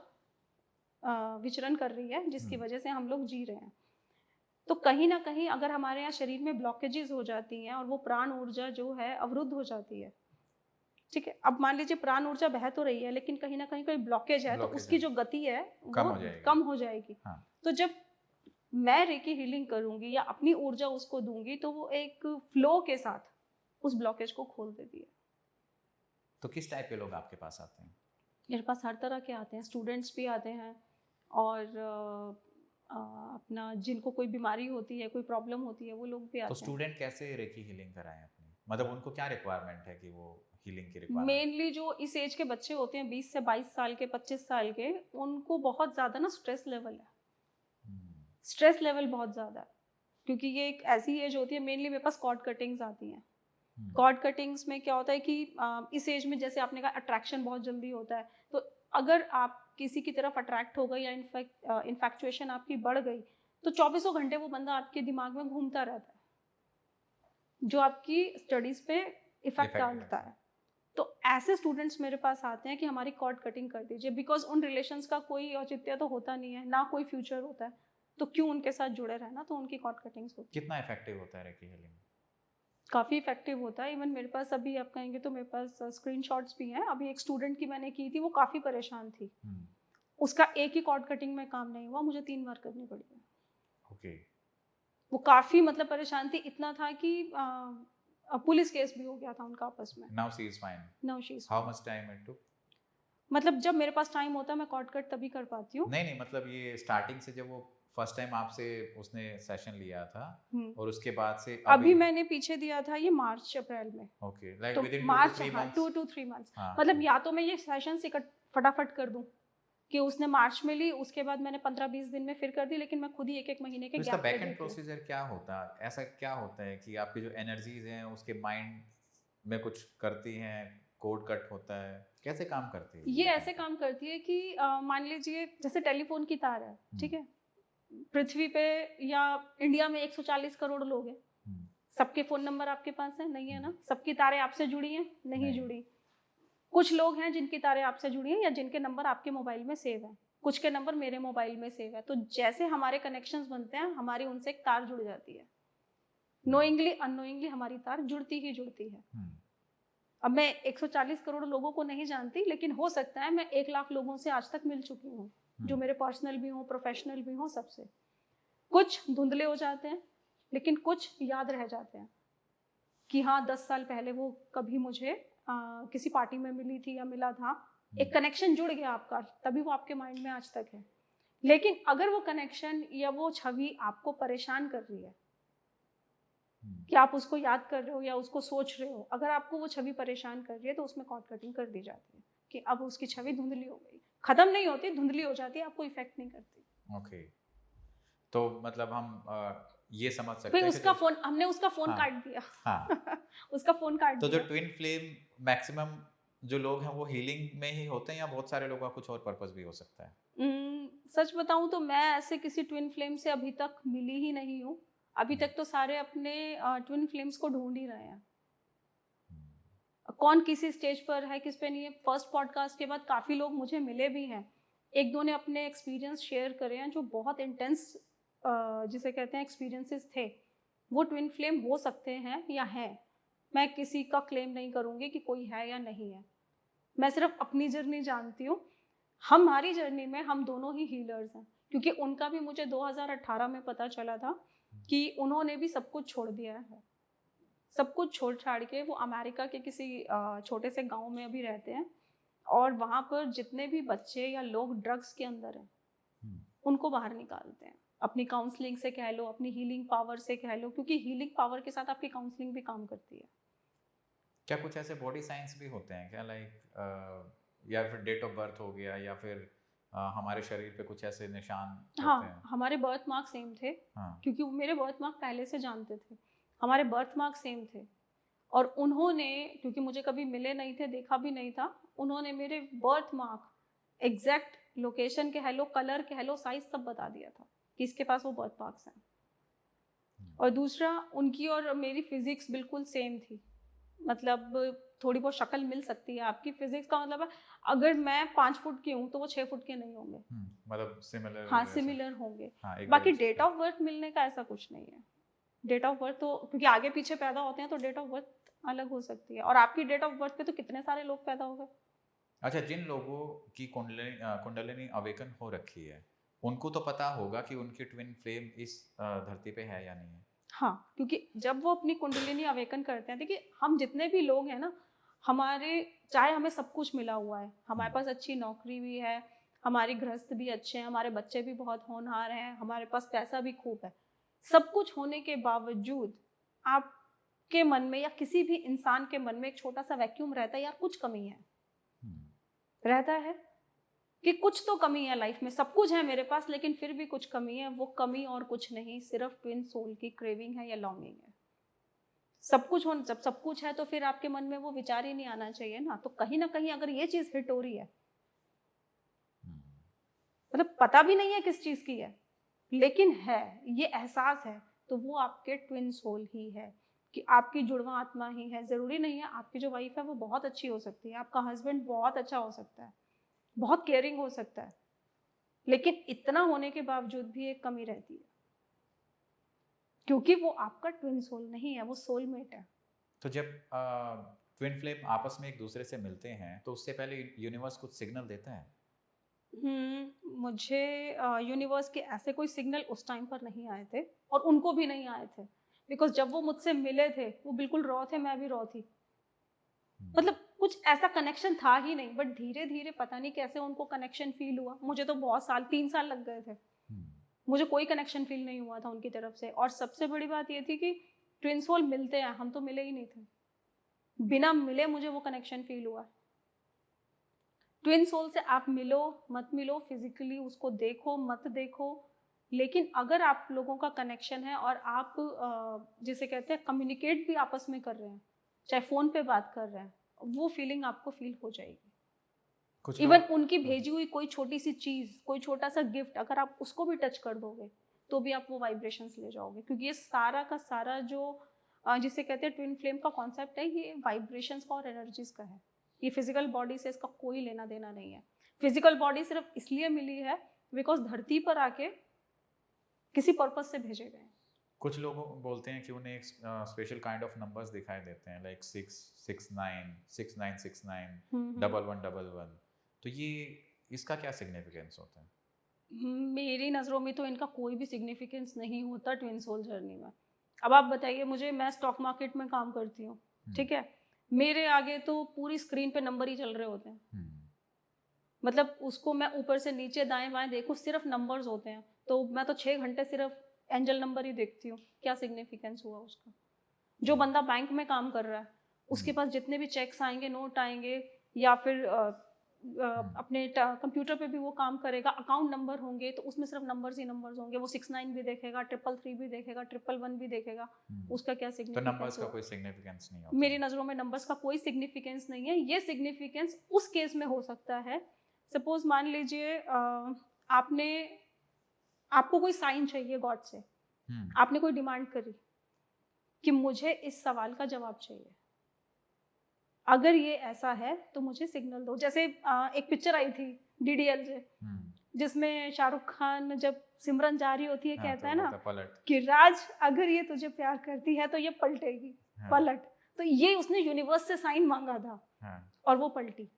विचरण कर रही है, जिसकी हम्म, वजह से हम लोग जी रहे हैं। तो कहीं ना कहीं अगर हमारे यहाँ शरीर में ब्लॉकेजेस हो जाती हैं और वो प्राण ऊर्जा जो है अवरुद्ध हो जाती है, ठीक है, अब मान लीजिए प्राण ऊर्जा बह तो रही है लेकिन कहीं ना कहीं कोई ब्लॉकेज है, तो ब्लॉकेज उसकी है, जो गति है कम वो हो जाएगी। कम हो जाएगी। हाँ। तो जब मैं रेकी हीलिंग करूंगी या अपनी ऊर्जा उसको दूंगी, तो वो एक फ्लो के साथ उस ब्लॉकेज को खोल देती है। तो किस टाइप के लोग आपके पास आते हैं? मेरे पास हर तरह के आते हैं, स्टूडेंट्स भी आते हैं और अपना जिनको कोई बीमारी होती है, कोई प्रॉब्लम होती है, वो लोग भी तो आते हैं। स्टूडेंट कैसे रेकी हीलिंग कराएं अपनी? मतलब उनको क्या रिक्वायरमेंट है कि वो हीलिंग की रिक्वायरमेंट? मेनली जो इस एज के बच्चे होते हैं, 20 से 22 साल के, 25 साल के, उनको बहुत ज़्यादा ना स्ट्रेस लेवल है, स्ट्रेस लेवल बहुत ज़्यादा है, क्योंकि ये एक ऐसी एज होती है। मेनली मेरे पास कॉर्ड कटिंग्स आती हैं। कॉर्ड कटिंग्स में क्या होता है कि इस एज में जैसे आपने कहा अट्रैक्शन बहुत जल्दी होता है, तो अगर आप किसी की तरफ अट्रैक्ट हो गए या इन्फैक्चुएशन आपकी बढ़ गई, तो 24 घंटे वो बंदा आपके दिमाग में घूमता रहता है, जो आपकी स्टडीज पे इफेक्ट डालता है। तो ऐसे स्टूडेंट्स मेरे पास आते हैं कि हमारी कॉर्ड कटिंग कर दीजिए, बिकॉज उन रिलेशंस का कोई औचित्य तो होता नहीं है, ना कोई फ्यूचर होता है, तो क्यों उनके साथ जुड़े रहना, तो उनकी कॉर्ड कटिंग्स होती है। कितना इफेक्टिव होता है रेकी हीलिंग? काफ़ी इफेक्टिव होता है। इवन मेरे पास अभी आप कहेंगे तो मेरे पास स्क्रीनशॉट्स भी हैं। अभी एक स्टूडेंट की मैंने की थी, वो काफ़ी परेशान थी, उसका एक ही कॉर्ड कटिंग में काम नहीं हुआ, मुझे 3 बार करनी पड़ी है। ओके। वो काफ़ी मतलब परेशान थी, इतना था कि पुलिस केस भी हो गया था उनका आपस में। Now she is fine. Now she is how fine. Much time it took? मतलब जब मेरे पास टाइम होता है मैं कॉर्ड कट तभी कर पाती हूँ। नहीं नहीं, मतलब ये स्टार्टिंग से जब वो फर्स्ट टाइम आपसे उसने सेशन लिया था और उसके बाद से अभी मैंने पीछे दिया था ये मार्च अप्रैल में। ओके, लाइक तो विद इन 2 to मार्च, 3 हाँ, मंथ्स? 2 to 3 months. हाँ, मतलब तो या तो मैं ये सेशन फटाफट कर दूं कि उसने मार्च में ली, उसके बाद मैंने 15-20 दिन में फिर कर दी, लेकिन मैं खुद ही 1-1 महीने के तो इसका गैप पे बैक एंड देती हूँ। प्रोसीजर क्या होता है? ऐसा क्या होता है कि आपकी जो एनर्जीज हैं उसके माइंड में कुछ करती हैं, कोड कट होता है, कैसे काम करती है ये back ऐसे end? काम करती है कि मान लीजिए जैसे टेलीफोन की तार है, ठीक है, पृथ्वी पे या इंडिया में 140 करोड़ लोग हैं, सबके फोन नंबर आपके पास है नहीं है ना, सबकी तारें आपसे जुड़ी हैं नहीं जुड़ी। कुछ लोग हैं जिनकी तारें आपसे जुड़ी हैं या जिनके नंबर आपके मोबाइल में सेव है, कुछ के नंबर मेरे मोबाइल में सेव है। तो जैसे हमारे कनेक्शंस बनते हैं, हमारी उनसे एक तार जुड़ जाती है, नोइंगली अननोइंगली हमारी तार जुड़ती ही जुड़ती है। अब मैं 140 करोड़ लोगों को नहीं जानती, लेकिन हो सकता है मैं 1 लाख लोगों से आज तक मिल चुकी हूँ, जो मेरे पर्सनल भी हों, प्रोफेशनल भी हों, सबसे। कुछ धुंधले हो जाते हैं लेकिन कुछ याद रह जाते हैं कि हाँ 10 साल पहले वो कभी मुझे किसी पार्टी में मिली थी या मिला था, एक कनेक्शन जुड़ गया आपका, तभी वो आपके माइंड में आज तक है। लेकिन अगर वो कनेक्शन या वो छवि आपको परेशान कर रही है कि आप उसको याद कर रहे हो या उसको सोच रहे हो, अगर आपको वो छवि परेशान कर रही है, तो उसमें कॉर्ड कटिंग कर दी जाती है कि अब उसकी छवि धुंधली हो गई, खत्म नहीं होती, धुंधली हो जाती है, आपको इफेक्ट नहीं करती। ओके, तो मतलब हम ये समझ सकते फिर हैं कि उसका फोन, हमने उसका फोन काट दिया। हाँ, उसका फोन काट तो जो दिया। ट्विन फ्लेम मैक्सिमम जो लोग हैं वो हीलिंग में ही होते हैं या बहुत सारे लोगों का कुछ और पर्पस भी हो सकता है? सच बताऊं तो मैं ऐसे किसी ट्विन फ्लेम से अभी तक मिली ही नहीं हूँ। अभी तक तो सारे अपने ट्विन फ्लेम्स को ढूंढ ही रहे हैं। कौन किसी स्टेज पर है, किस पे नहीं है। फर्स्ट पॉडकास्ट के बाद काफ़ी लोग मुझे मिले भी हैं, एक दो ने अपने एक्सपीरियंस शेयर करे हैं जो बहुत इंटेंस जिसे कहते हैं एक्सपीरियंसेस थे। वो ट्विन फ्लेम हो सकते हैं या हैं, मैं किसी का क्लेम नहीं करूँगी कि कोई है या नहीं है, मैं सिर्फ अपनी जर्नी जानती हूँ। हमारी जर्नी में हम दोनों ही हीलर्स हैं, क्योंकि उनका भी मुझे 2018 में पता चला था कि उन्होंने भी सब कुछ छोड़ दिया है। सब कुछ छोड़ छाड़ के वो अमेरिका के किसी छोटे से गांव में अभी रहते हैं, और वहाँ पर जितने भी बच्चे या लोग ड्रग्स के अंदर हैं उनको बाहर निकालते हैं, अपनी काउंसलिंग से कह लो, अपनी हीलिंग पावर से कह लो, क्योंकि हीलिंग पावर के साथ आपकी काउंसलिंग भी काम करती है। क्या कुछ ऐसे बॉडी साइंस भी होते हैं क्या, लाइक या फिर डेट ऑफ बर्थ हो गया, या फिर हमारे शरीर पे कुछ ऐसे निशान होते हाँ, हैं? हमारे बर्थ मार्क सेम थे, हाँ। क्योंकि वो मेरे बर्थ मार्क पहले से जानते थे, हमारे बर्थ मार्क सेम थे। और उन्होंने, क्योंकि मुझे कभी मिले नहीं थे, देखा भी नहीं था, उन्होंने मेरे बर्थ मार्क, एग्जैक्ट लोकेशन कह लो, कलर कह लो, साइज सब बता दिया था कि इसके पास वो बर्थ मार्क्स हैं। और दूसरा, उनकी और मेरी फिजिक्स बिल्कुल सेम थी, मतलब थोड़ी बहुत शक्ल मिल सकती है आपकी, फिजिक्स का मतलब है अगर मैं 5 फुट की हूँ तो वो 6 फुट के नहीं होंगे। मतलब सिमिलर। हाँ, सिमिलर होंगे। हाँ, बाकी डेट ऑफ बर्थ मिलने का ऐसा कुछ नहीं है। डेट ऑफ बर्थ तो क्योंकि आगे पीछे पैदा होते हैं तो डेट ऑफ बर्थ अलग हो सकती है, और आपकी डेट ऑफ बर्थ पे तो कितने सारे लोग पैदा हो गए। अच्छा, जिन लोगों की कुंडलिनी अवेकन हो रखी है, उनको तो पता होगा कि उनकी ट्विन फ्लेम इस धरती पे है या नहीं है। हाँ, क्योंकि जब वो अपनी कुंडलिनी अवेकन करते हैं, देखिए हम जितने भी लोग हैं ना, हमारे, चाहे हमें सब कुछ मिला हुआ है, हमारे पास अच्छी नौकरी भी है, हमारी गृहस्थ भी अच्छे हैं, हमारे बच्चे भी बहुत होनहार हैं, हमारे पास पैसा भी खूब है, सब कुछ होने के बावजूद आपके मन में या किसी भी इंसान के मन में एक छोटा सा वैक्यूम रहता है, यार कुछ कमी है, रहता है कि कुछ तो कमी है लाइफ में। सब कुछ है मेरे पास लेकिन फिर भी कुछ कमी है। वो कमी और कुछ नहीं, सिर्फ ट्विन सोल की क्रेविंग है या लॉन्गिंग है। सब कुछ हो, जब सब कुछ है तो फिर आपके मन में वो विचार ही नहीं आना चाहिए ना। तो कहीं ना कहीं अगर ये चीज हिट हो रही है, मतलब पता भी नहीं है किस चीज की है लेकिन है, ये एहसास है, तो वो आपके ट्विन सोल ही है, कि आपकी जुड़वा आत्मा ही है। जरूरी नहीं है आपकी जो वाइफ है वो बहुत अच्छी हो सकती है, आपका हस्बैंड बहुत अच्छा हो सकता है, बहुत केयरिंग हो सकता है, लेकिन इतना होने के बावजूद भी एक कमी रहती है, क्योंकि वो आपका ट्विन सोल नहीं है, वो सोलमेट है। तो जब ट्विन फ्लेम आपस में एक दूसरे से मिलते हैं तो उससे पहले यूनिवर्स कुछ सिग्नल देता है? मुझे यूनिवर्स के ऐसे कोई सिग्नल उस टाइम पर नहीं आए थे, और उनको भी नहीं आए थे, बिकॉज जब वो मुझसे मिले थे वो बिल्कुल रॉ थे, मैं भी रॉ थी, मतलब कुछ ऐसा कनेक्शन था ही नहीं। बट धीरे धीरे पता नहीं कैसे उनको कनेक्शन फील हुआ। मुझे तो बहुत साल, 3 साल लग गए थे, मुझे कोई कनेक्शन फील नहीं हुआ था उनकी तरफ से। और सबसे बड़ी बात ये थी कि ट्विन सोल मिलते हैं, हम तो मिले ही नहीं थे, बिना मिले मुझे वो कनेक्शन फील हुआ। ट्विन सोल से आप मिलो मत मिलो, फिजिकली उसको देखो मत देखो, लेकिन अगर आप लोगों का कनेक्शन है और आप जिसे कहते हैं कम्युनिकेट भी आपस में कर रहे हैं, चाहे फ़ोन पे बात कर रहे हैं, वो फीलिंग आपको फील हो जाएगी। इवन उनकी भेजी हुई कोई छोटी सी चीज़, कोई छोटा सा गिफ्ट, अगर आप उसको भी टच कर दोगे तो भी आप वो वाइब्रेशंस ले जाओगे, क्योंकि ये सारा का सारा जो जिसे कहते हैं ट्विन फ्लेम का कॉन्सेप्ट है, ये वाइब्रेशंस का और एनर्जीज का है। ये फिजिकल बॉडी से इसका कोई लेना देना नहीं है। फिजिकल बॉडी सिर्फ इसलिए मिली है बिकॉज धरती पर आके किसी पर्पज से भेजे गए। कुछ लोग बोलते हैं कि उन्हें एक स्पेशल काइंड ऑफ नंबर्स दिखाई देते हैं, लाइक 669 6969 1111। तो ये, इसका क्या सिग्निफिकेंस होता है? मेरी नज़रों में तो इनका कोई भी सिग्निफिकेंस नहीं होता ट्विन सोल जर्नी में। अब आप बताइए मुझे, मैं स्टॉक मार्केट में काम करती हूँ, ठीक है, मेरे आगे तो पूरी स्क्रीन पे नंबर ही चल रहे होते हैं, मतलब उसको मैं ऊपर से नीचे दाएं बाएं देखूँ सिर्फ नंबर्स होते हैं, तो मैं तो 6 घंटे सिर्फ एंजल नंबर ही देखती हूँ, क्या सिग्निफिकेंस हुआ उसका। जो बंदा बैंक में काम कर रहा है उसके पास जितने भी चेक्स आएंगे, नोट आएंगे, या फिर अपने कंप्यूटर पे भी वो काम करेगा, अकाउंट नंबर होंगे तो उसमें सिर्फ नंबर्स ही नंबर्स होंगे, वो 69 भी देखेगा, 333 भी देखेगा, 111 भी देखेगा, उसका क्या सिग्निफिकेंस? तो नंबर्स का कोई सिग्निफिकेंस नहीं होता? मेरी नज़रों में नंबर्स का कोई सिग्निफिकेंस नहीं है। ये सिग्निफिकेंस उस केस में हो सकता है, सपोज मान लीजिए आपको कोई साइन चाहिए गॉड से, आपने कोई डिमांड करी कि मुझे इस सवाल का जवाब चाहिए, अगर ये ऐसा है तो मुझे सिग्नल दो। जैसे एक पिक्चर आई थी DDL से, जिसमें शाहरुख खान जब सिमरन जा रही होती है हाँ, कहता तो है ना बोलता पलट। कि राज अगर ये तुझे प्यार करती है तो ये पलटेगी, हाँ, पलट। तो ये उसने यूनिवर्स से साइन मांगा था हाँ, और वो पलटी।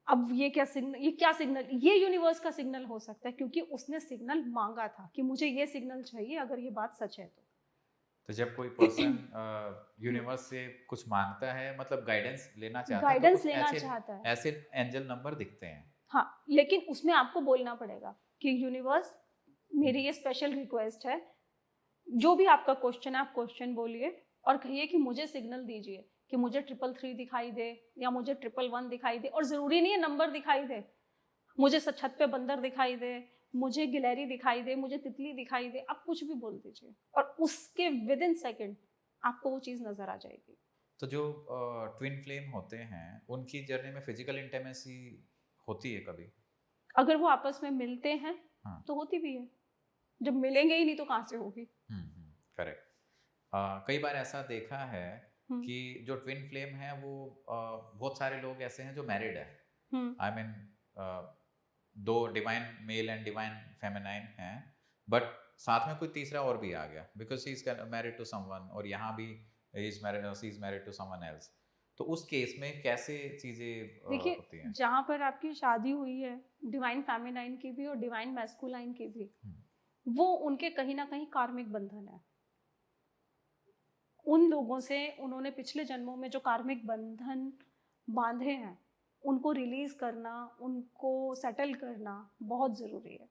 अब ये क्या सिग्नल, ये यूनिवर्स का सिग्नल हो सकता है क्योंकि उसने सिग्नल मांगा था कि मुझे ये सिग्नल चाहिए अगर ये बात सच है तो जब कोई पर्सन यूनिवर्स से कुछ मांगता है, मतलब गाइडेंस लेना चाहता है, तो गाइडेंस कुछ लेना ऐसे चाहता है। ऐसे एंजल नंबर दिखते हैं। हाँ, लेकिन उसमें आपको बोलना पड़ेगा कि यूनिवर्स मेरी ये स्पेशल रिक्वेस्ट है, जो भी आपका क्वेश्चन है आप क्वेश्चन बोलिए और कहिए कि मुझे सिग्नल दीजिए कि मुझे 333 दिखाई दे या मुझे 111 दिखाई दे। और ज़रूरी नहीं है नंबर दिखाई दे, मुझे छत पे बंदर दिखाई दे, मुझे गिलहरी दिखाई दे, मुझे तितली दिखाई दे, आप कुछ भी बोल दीजिए और उसके विद इन सेकेंड आपको वो चीज़ नज़र आ जाएगी। तो जो ट्विन फ्लेम होते हैं, उनकी जर्नी में फिजिकल इंटीमेसी होती है कभी? अगर वो आपस में मिलते हैं हाँ। तो होती भी है, जब मिलेंगे ही नहीं तो कहाँ से होगी। करेक्ट। कई बार ऐसा देखा है हम्म कि जो ट्विन फ्लेम है वो बहुत सारे लोग ऐसे हैं जो मैरिड है। हम्म आई मीन दो divine male and divine feminine हैं, बट साथ में कोई तीसरा और भी आ गया because he is married to someone, और यहाँ भी is married to someone else. तो उस केस में कैसे चीजें होती देखिए, हैं? जहाँ पर आपकी शादी हुई है डिवाइन फेमिनाइन की भी और डिवाइन मैस्कुलाइन की भी, वो उनके कहीं ना कहीं कार्मिक बंधन है। उन लोगों से उन्होंने पिछले जन्मों में जो कार्मिक बंधन बांधे हैं उनको रिलीज करना, उनको सेटल करना बहुत ज़रूरी है।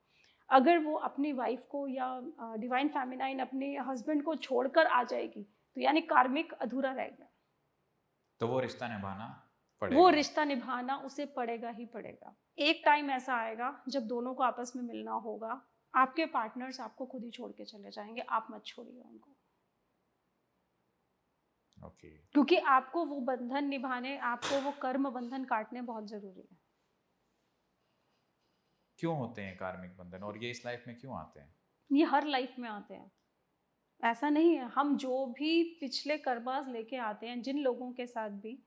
अगर वो अपनी वाइफ को या डिवाइन फेमिनाइन अपने हस्बैंड को छोड़कर आ जाएगी तो यानी कार्मिक अधूरा रह गया। तो वो रिश्ता निभाना वो पड़ेगा। रिश्ता निभाना उसे पड़ेगा ही पड़ेगा। एक टाइम ऐसा आएगा जब दोनों को आपस में मिलना होगा, आपके पार्टनर्स आपको खुद ही छोड़ के चले जाएंगे, आप मत छोड़िए उनको। ओके। क्योंकि आपको वो बंधन निभाने, आपको वो कर्म बंधन काटने बहुत जरूरी है। क्यों होते हैं कार्मिक बंधन, और ये इस लाइफ में क्यों आते हैं? ये हर लाइफ में आते हैं, ऐसा नहीं है। हम जो भी पिछले कर्मास लेके आते हैं जिन लोगों के साथ भी,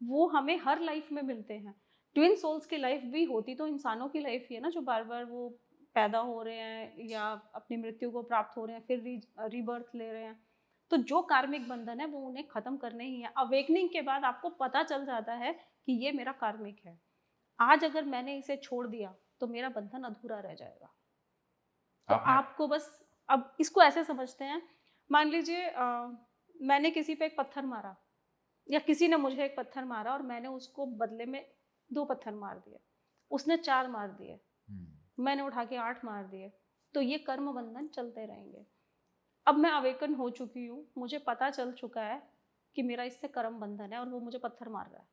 वो हमें हर लाइफ में मिलते हैं। ट्विन सोल्स की लाइफ भी होती तो इंसानों की लाइफ ही है ना, जो बार बार वो पैदा हो रहे हैं या अपनी मृत्यु को प्राप्त हो रहे हैं, फिर रीबर्थ ले रहे हैं। तो जो कार्मिक बंधन है वो उन्हें खत्म करने ही है। अवेकनिंग के बाद आपको पता चल जाता है कि ये मेरा कार्मिक है, आज अगर मैंने इसे छोड़ दिया तो मेरा बंधन अधूरा रह जाएगा। तो आपने आपको बस, अब इसको ऐसे समझते हैं, मान लीजिए मैंने किसी पे एक पत्थर मारा या किसी ने मुझे एक पत्थर मारा और मैंने उसको बदले में 2 पत्थर मार दिए, उसने 4 मार दिए, मैंने उठा के 8 मार दिए, तो ये कर्म बंधन चलते रहेंगे। अब मैं अवेकन हो चुकी हूँ, मुझे पता चल चुका है कि मेरा इससे कर्म बंधन है और वो मुझे पत्थर मार रहा है।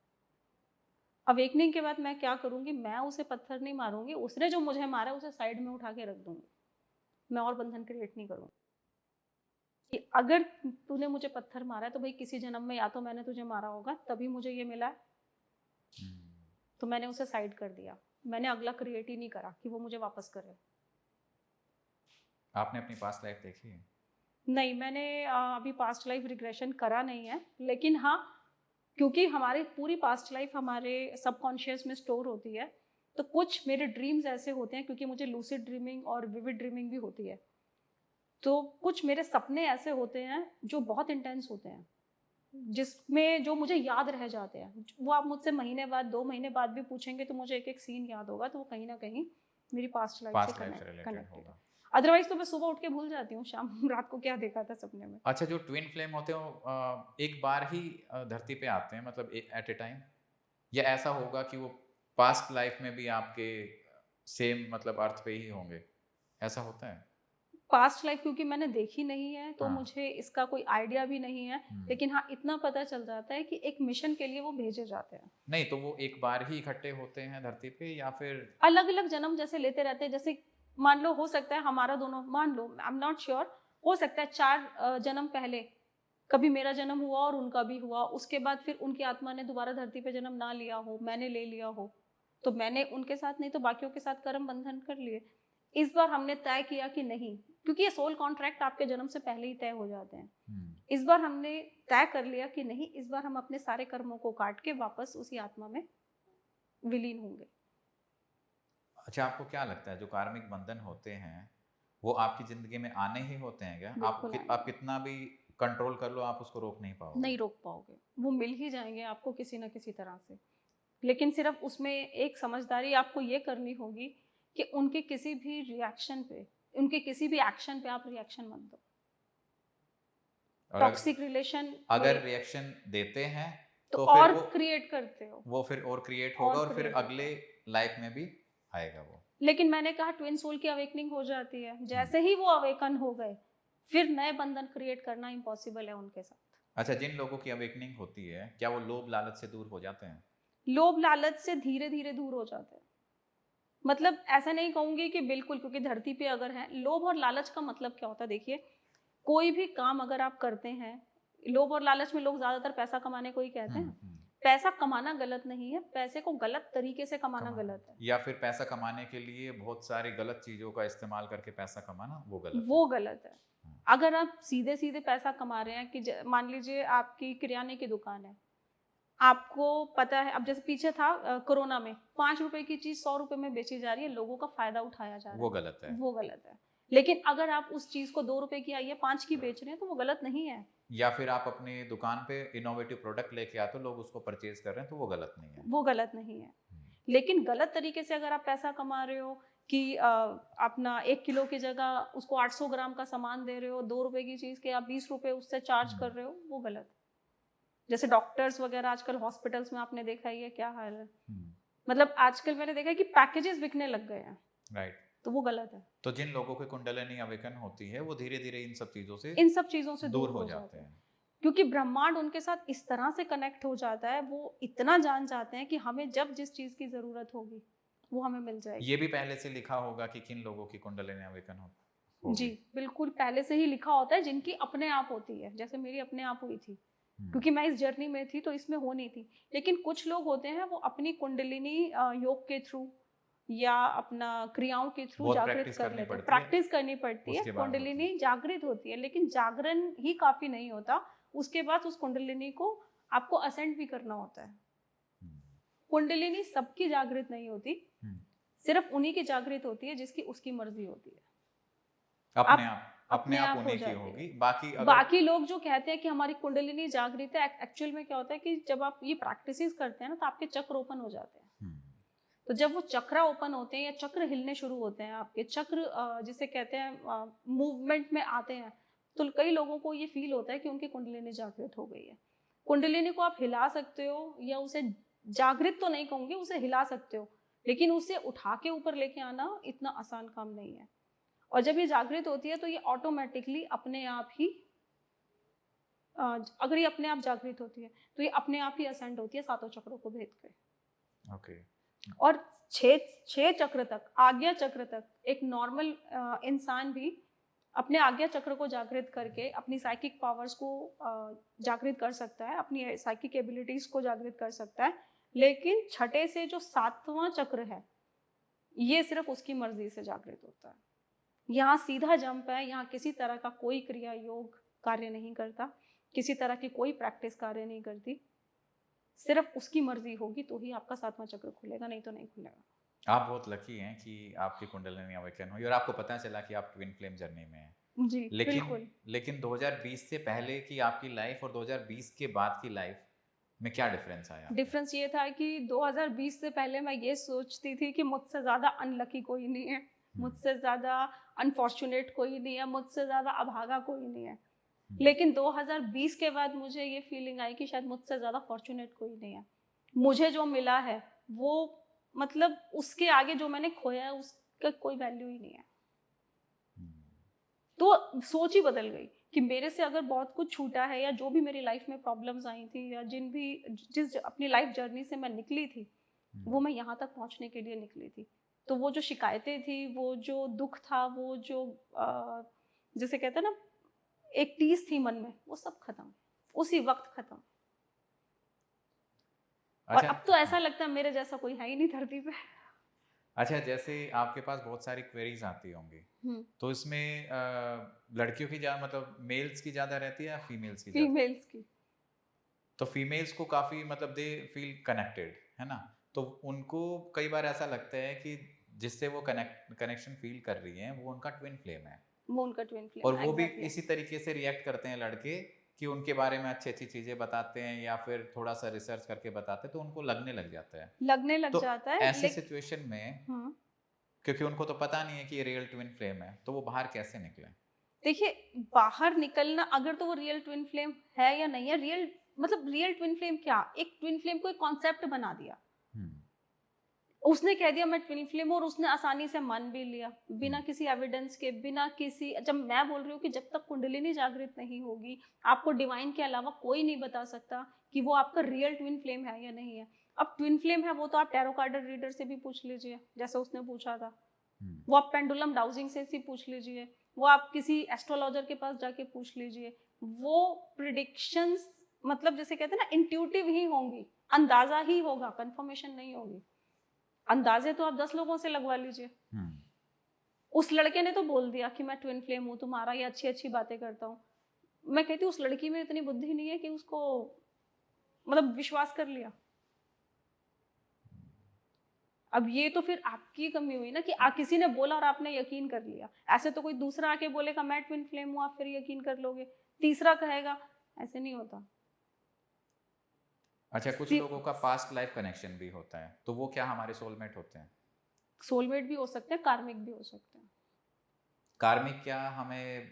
अवेकनिंग के बाद मैं क्या करूँगी, मैं उसे पत्थर नहीं मारूंगी, उसने जो मुझे मारा उसे साइड में उठा के रख दूंगी। मैं और बंधन क्रिएट नहीं करूँगी कि अगर तूने मुझे पत्थर मारा है तो भाई किसी जन्म में या तो मैंने तुझे मारा होगा तभी मुझे ये मिला है, तो मैंने उसे साइड कर दिया। मैंने अगला क्रिएट ही नहीं करा कि वो मुझे वापस करे। आपने अपनी पास्ट लाइफ देखी है? नहीं, मैंने अभी पास्ट लाइफ रिग्रेशन करा नहीं है, लेकिन हाँ, क्योंकि हमारी पूरी पास्ट लाइफ हमारे सबकॉन्शियस में स्टोर होती है, तो कुछ मेरे ड्रीम्स ऐसे होते हैं, क्योंकि मुझे लूसिड ड्रीमिंग और विविड ड्रीमिंग भी होती है, तो कुछ मेरे सपने ऐसे होते हैं जो बहुत इंटेंस होते हैं, जिसमें जो मुझे याद रह जाते हैं। वो आप मुझसे महीने बाद, 2 महीने बाद भी पूछेंगे तो मुझे एक एक सीन याद होगा, तो वो कहीं ना कहीं मेरी पास्ट लाइफ से रिलेटेड कनेक्टेड है। होगा। अदरवाइज तो मैं सुबह उठ के भूल जाती हूँ शाम रात को क्या देखा था सपने में। अच्छा, जो ट्विन फ्लेम होते हैं वो एक बार ही धरती पे आते हैं, मतलब एट ए टाइम, या ऐसा होगा कि वो पास्ट लाइफ में भी आपके सेम मतलब अर्थ पे ही होंगे, ऐसा होता है? पास्ट लाइफ क्योंकि मैंने देखी नहीं है तो हाँ। मुझे इसका कोई आइडिया भी नहीं है, लेकिन हाँ इतना पता चल जाता है कि एक मिशन के लिए वो भेजे जाते हैं। नहीं, तो वो एक बार ही इकट्ठे होते हैं धरती पे, या फिर अलग अलग जन्म जैसे लेते रहते हैं। जैसे मान लो, हो सकता है हमारा दोनों, मान लो, आई एम नॉट श्योर, हो सकता है 4 जन्म पहले कभी मेरा जन्म हुआ और उनका भी हुआ, उसके बाद फिर उनकी आत्मा ने दोबारा धरती पे जन्म ना लिया हो, मैंने ले लिया हो, तो मैंने उनके साथ नहीं तो बाकियों के साथ कर्म बंधन कर लिए। इस बार हमने तय किया कि नहीं, क्योंकि ये सोल कॉन्ट्रैक्ट आपके जन्म से पहले ही तय हो जाते हैं इस बार हमने तय कर लिया कि नहीं, इस बार हम अपने सारे कर्मों को काट के वापस उसी आत्मा में विलीन होंगे। अच्छा, आपको क्या लगता है जो कार्मिक बंधन होते हैं वो आपकी जिंदगी में आने ही होते हैं क्या? बिल्कुल आप आएंगे। कितना भी कंट्रोल कर लो, आप उसको रोक नहीं पाओगे? नहीं रोक पाओगे, वो मिल ही जाएंगे आपको किसी ना किसी तरह से। लेकिन सिर्फ उसमें एक समझदारी आपको ये करनी होगी कि उनके किसी भी रिएक्शन पे, उनके किसी भी एक्शन पे आप रिएक्शन मत दो। और टॉक्सिक रिलेशन अगर में रिएक्शन देते हैं तो तो फिर और क्रिएट करते हो, वो फिर और क्रिएट होगा और और फिर क्रिएट होता अगले है। लाइफ में भी आएगा वो। लेकिन मैंने कहा ट्विन सोल की अवेकनिंग हो जाती है, जैसे ही वो अवेकन हो गए फिर नए बंधन क्रिएट करना इम्पॉसिबल है उनके साथ। अच्छा, जिन लोगों की अवेकनिंग होती है क्या वो लोभ लालच से दूर हो जाते हैं? लोभ लालच से धीरे धीरे दूर हो जाते हैं। मतलब ऐसा नहीं कहूंगी कि बिल्कुल, क्योंकि धरती पे अगर है लोभ और लालच का मतलब क्या होता है, देखिए कोई भी काम अगर आप करते हैं, लोभ और लालच में लोग ज्यादातर पैसा कमाने को ही कहते हैं। हम्म। पैसा कमाना गलत नहीं है, पैसे को गलत तरीके से कमाना कमाना गलत है। या फिर पैसा कमाने के लिए बहुत सारी गलत चीजों का इस्तेमाल करके पैसा कमाना वो गलत है। वो गलत है। हाँ। अगर आप सीधे सीधे पैसा कमा रहे हैं कि मान लीजिए आपकी किराने की दुकान है, आपको पता है, अब जैसे पीछे था कोरोना में 5 रुपए की चीज 100 रुपए में बेची जा रही है, लोगों का फायदा उठाया जा रहा वो है, गलत है। वो गलत है। लेकिन अगर आप उस चीज को 2 रुपए की आई है 5 की बेच रहे हैं तो वो गलत नहीं है। या फिर आप अपनी दुकान पे इनोवेटिव प्रोडक्ट लेके आते हो, लोग उसको परचेज कर रहे हैं, तो वो गलत नहीं है। वो गलत नहीं है। हम्म। लेकिन गलत तरीके से अगर आप पैसा कमा रहे हो कि अपना 1 किलो की जगह उसको 800 ग्राम का सामान दे रहे हो, 2 रुपए की चीज के आप 20 रुपए उससे चार्ज कर रहे हो, वो गलत है। जैसे डॉक्टर्स वगैरह आजकल हॉस्पिटल्स में आपने देखा ही है क्या हाल है। मतलब आजकल मैंने देखा है कि पैकेजेस बिकने लग गए हैं, राइट। तो वो गलत है। तो जिन लोगों की कुंडलिनी अवेकन होती है वो धीरे धीरे इन सब चीजों से इन सब चीजों से दूर दूर हो हो जाते जाते हैं, हैं। क्योंकि ब्रह्मांड उनके साथ इस तरह से कनेक्ट हो जाता है, वो इतना जान जाते हैं कि हमें जब जिस चीज की जरूरत होगी वो हमें मिल जाएगी। ये भी पहले से लिखा होगा कि किन लोगों की कुंडलिनी अवेकन जी होगी। बिल्कुल, पहले से ही लिखा होता है जिनकी अपने आप होती है, जैसे मेरी अपने आप हुई थी, क्योंकि मैं इस जर्नी में थी तो इसमें हो नहीं थी। लेकिन कुछ लोग होते हैं वो अपनी कुंडलिनी योग के थ्रू या अपना क्रियाओं के थ्रू बहुत जागृत प्रैक्टिस कर करनी लेते हैं, पड़ती है, प्रैक्टिस करनी पड़ती है, उसके बाद होती है। कुंडलिनी जागृत होती है। लेकिन जागरण ही काफी नहीं होता, उसके बाद उस कुंडलिनी को आपको असेंड भी करना होता है। कुंडलिनी सबकी जागृत नहीं होती, सिर्फ उन्हीं की जागृत होती है जिसकी उसकी मर्जी होती है। अपने आप हो उन्हीं की जाती होगी। है। बाकी बाकी लोग जो कहते हैं कि हमारी कुंडलिनी जागृत है, एक्चुअल में क्या होता है कि जब आप ये प्रैक्टिसेस करते हैं ना तो आपके चक्र ओपन हो जाते हैं। तो जब वो चक्र ओपन होते हैं या चक्र हिलने शुरू होते हैं, आपके चक्र जिसे कहते हैं मूवमेंट में आते हैं, तो कई लोगों को ये फील होता है कि उनकी कुंडलिनी जागृत हो गई है। कुंडलिनी को आप हिला सकते हो, या उसे जागृत तो नहीं कहूंगी, उसे हिला सकते हो, लेकिन उसे उठा के ऊपर लेके आना इतना आसान काम नहीं है। और जब ये जागृत होती है तो ये ऑटोमेटिकली अपने आप ही अगर ये अपने आप जागृत होती है तो ये अपने आप ही असेंड होती है 7 चक्रों को भेद के। ओके। और 6 चक्र तक, आज्ञा चक्र तक, एक नॉर्मल इंसान भी अपने आज्ञा चक्र को जागृत करके अपनी साइकिक पावर्स को जागृत कर सकता है, अपनी साइकिक एबिलिटीज को जागृत कर सकता है। लेकिन छठे से जो 7वां चक्र है ये सिर्फ उसकी मर्जी से जागृत होता है। यहाँ सीधा जंप है, यहाँ किसी तरह का कोई क्रिया योग कार्य नहीं करता, किसी तरह की कोई प्रैक्टिस कार्य नहीं करती, सिर्फ उसकी मर्जी होगी तो ही आपका 7वां चक्र खुलेगा, नहीं तो नहीं खुलेगा। आप बहुत लकी हैं कि आपकी कुंडलिनी अवेकन हुई और आपको पता चला कि आप ट्विन फ्लेम जर्नी में हैं। जी बिल्कुल। लेकिन 2020 से पहले की आपकी लाइफ और 2020 के बाद की लाइफ में क्या डिफरेंस आया? डिफरेंस ये था कि 2020 से पहले मैं ये सोचती थी कि मुझसे ज़्यादा अनलकी कोई नहीं है, मुझसे ज़्यादा अनफॉर्चुनेट कोई नहीं है, मुझसे ज़्यादा अभागा कोई नहीं है। लेकिन 2020 के बाद मुझे ये फीलिंग आई कि शायद मुझसे ज़्यादा फॉर्चुनेट कोई नहीं है। मुझे जो मिला है वो, मतलब उसके आगे जो मैंने खोया है उसका कोई वैल्यू ही नहीं है। तो सोच ही बदल गई कि मेरे से अगर बहुत कुछ छूटा है, या जो भी मेरी लाइफ में प्रॉब्लम्स आई थी, या जिस अपनी लाइफ जर्नी से मैं निकली थी, वो मैं यहाँ तक पहुँचने के लिए निकली थी। तो वो जो शिकायतें थी, वो जो दुख था, वो जो जैसे कहते हैं ना एक टीस थी मन में, वो सब खत्म, उसी वक्त खत्म। और अच्छा, अब तो ऐसा लगता है मेरे जैसा कोई है ही नहीं धरती पे। अच्छा, जैसे आपके पास बहुत सारी क्वेरीज आती होंगी, तो इसमें लड़कियों की ज्यादा मतलब मेल्स की ज्यादा रहती है या फीमेल्स की ज्यादा? फीमेल्स की। तो फीमेल्स को काफी मतलब दे फील कनेक्टेड, है ना? तो उनको कई बार ऐसा लगता है कि जिससे वो कनेक्शन फील कर रही हैं वो उनका ट्विन फ्लेम है, वो उनका ट्विन और फ्लेम है, वो भी एग्जैक्टली। इसी तरीके से रिएक्ट करते हैं लड़के कि उनके बारे में अच्छी अच्छी चीजें बताते हैं या फिर थोड़ा सा रिसर्च करके बताते हैं, तो उनको लगने लग जाता है। लगने लग तो जाता है, ऐसी सिचुएशन में, हम्म। क्योंकि उनको तो पता नहीं है कि ये रियल ट्विन फ्लेम है, तो वो बाहर कैसे निकले? देखिए, बाहर निकलना, अगर तो वो रियल ट्विन फ्लेम है या नहीं है, रियल मतलब रियल ट्विन फ्लेम क्या, एक ट्विन फ्लेम को एक कॉन्सेप्ट बना दिया। हम्म। उसने कह दिया मैं ट्विन फ्लेम हूँ, और उसने आसानी से मान भी लिया, बिना हम्म। किसी एविडेंस के, बिना किसी, जब मैं बोल रही हूँ कि जब तक कुंडलिनी जागृत नहीं होगी, आपको डिवाइन के अलावा कोई नहीं बता सकता कि वो आपका रियल ट्विन फ्लेम है या नहीं है। अब ट्विन फ्लेम है वो तो आप टैरो कार्ड रीडर से भी पूछ लीजिए, जैसे उसने पूछा था। वो आप पेंडुलम डाउजिंग से भी पूछ लीजिए, वो आप किसी एस्ट्रोलॉजर के पास जाके पूछ लीजिए। वो प्रिडिक्शंस मतलब जैसे कहते हैं ना, इंट्यूटिव ही होंगी, अंदाजा ही होगा, कंफर्मेशन नहीं होगी। अंदाजे तो आप 10 लोगों से लगवा लीजिए। उस लड़के ने तो बोल दिया कि मैं ट्विन फ्लेम हूँ तुम्हारा, ये अच्छी अच्छी बातें करता हूँ। मैं कहती हूँ उस लड़की में इतनी बुद्धि नहीं है कि उसको मतलब विश्वास कर लिया। अब ये तो फिर आपकी कमी हुई ना कि किसी ने बोला और आपने यकीन कर लिया। ऐसे तो कोई दूसरा आके बोलेगा मैं ट्विन फ्लेम हूँ, आप फिर यकीन कर लोगे, तीसरा कहेगा, ऐसे नहीं होता। अच्छा, कुछ लोगों का पास्ट लाइफ कनेक्शन भी होता है, तो वो क्या हमारे सोलमेट होते हैं? सोलमेट भी हो सकते हैं, कार्मिक भी हो सकते हैं। कार्मिक क्या हमें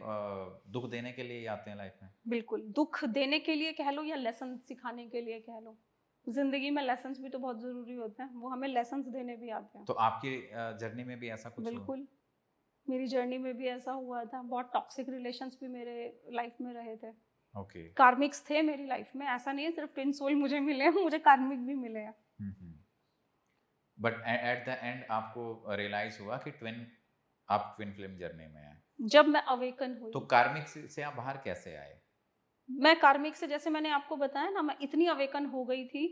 दुख देने के लिए ही आते हैं लाइफ में? बिल्कुल, दुख देने के लिए कह लो या लेसन सिखाने के लिए कह लो। जिंदगी में लेसन्स भी तो बहुत जरूरी होते हैं, वो हमें लेसन्स देने भी आते हैं। तो आपकी जर्नी में भी ऐसा कुछ हुआ? बिल्कुल, मेरी जर्नी में भी ऐसा हुआ था। बहुत टॉक्सिक रिलेशंस भी मेरे लाइफ में रहे थे। ओके। कार्मिक्स थे मेरी लाइफ में, ऐसा नहीं है सिर्फ ट्विन सोल मुझे मिले हैं, मुझे कार्मिक भी मिले हैं। बट एट द एंड आपको रियलाइज हुआ कि आप ट्विन फ्लेम जर्नी में हैं। जब मैं अवेकन हुई, तो कार्मिक से आप बाहर कैसे आए? मैं कार्मिक से, जैसे मैंने आपको बताया ना, मैं इतनी अवेकन हो गई थी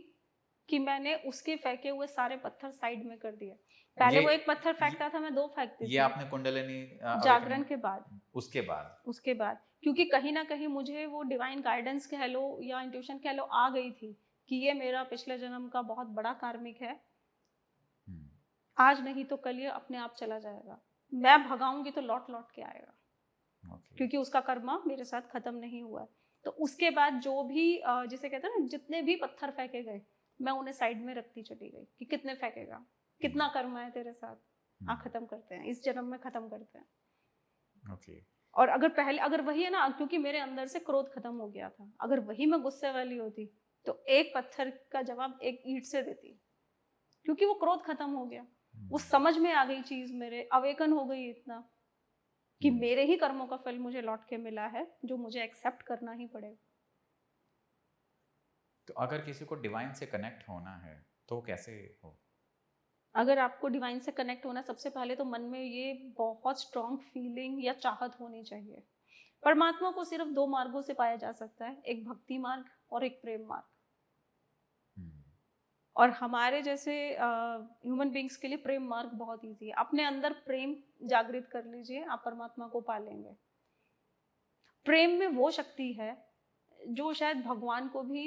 कि मैंने उसके फेंके हुए सारे पत्थर साइड में कर दिए। पहले ये वो एक पत्थर फेंकता था, मैं 2 फेंकती ये थी। आपने कुंडलिनी जागरण अवेकनिंग के बाद, उसके बाद? उसके बाद, क्योंकि कहीं ना कहीं मुझे वो डिवाइन गाइडेंस कह लो या इंट्यूशन कह लो आ गई थी कि ये मेरा पिछले जन्म का बहुत बड़ा कार्मिक है। आज नहीं तो कल ये अपने आप चला जाएगा, मैं भगाऊंगी तो लौट लौट के आएगा। क्योंकि उसका कर्मा मेरे साथ खत्म नहीं हुआ है। तो उसके बाद जो भी जिसे कहते हैं ना, जितने भी पत्थर फेंके गए, मैं उन्हें साइड में रखती चली गई कि कितने फेंकेगा, कितना कर्मा है तेरे साथ, खत्म करते हैं, इस जन्म में खत्म करते हैं। और अगर वही है ना, क्योंकि मेरे अंदर से क्रोध खत्म हो गया था, अगर वही मैं गुस्से वाली होती तो एक पत्थर का जवाब एक ईंट से देती, क्योंकि वो क्रोध खत्म हो गया। वो समझ में आ गई चीज, मेरे अवेकन हो गई इतना कि मेरे ही कर्मों का फल मुझे लौट के मिला है, जो मुझे एक्सेप्ट करना ही पड़ेगा। तो अगर किसी को डिवाइन से कनेक्ट होना है तो कैसे हो? अगर आपको डिवाइन से कनेक्ट होना, सबसे पहले तो मन में ये बहुत स्ट्रॉन्ग फीलिंग या चाहत होनी चाहिए। परमात्मा को सिर्फ 2 मार्गों से पाया जा सकता है, एक भक्ति मार्ग और एक प्रेम मार्ग। और हमारे जैसे ह्यूमन बींग्स के लिए प्रेम मार्ग बहुत ईजी है। अपने अंदर प्रेम जागृत कर लीजिए, आप परमात्मा को पा लेंगे। प्रेम में वो शक्ति है जो शायद भगवान को भी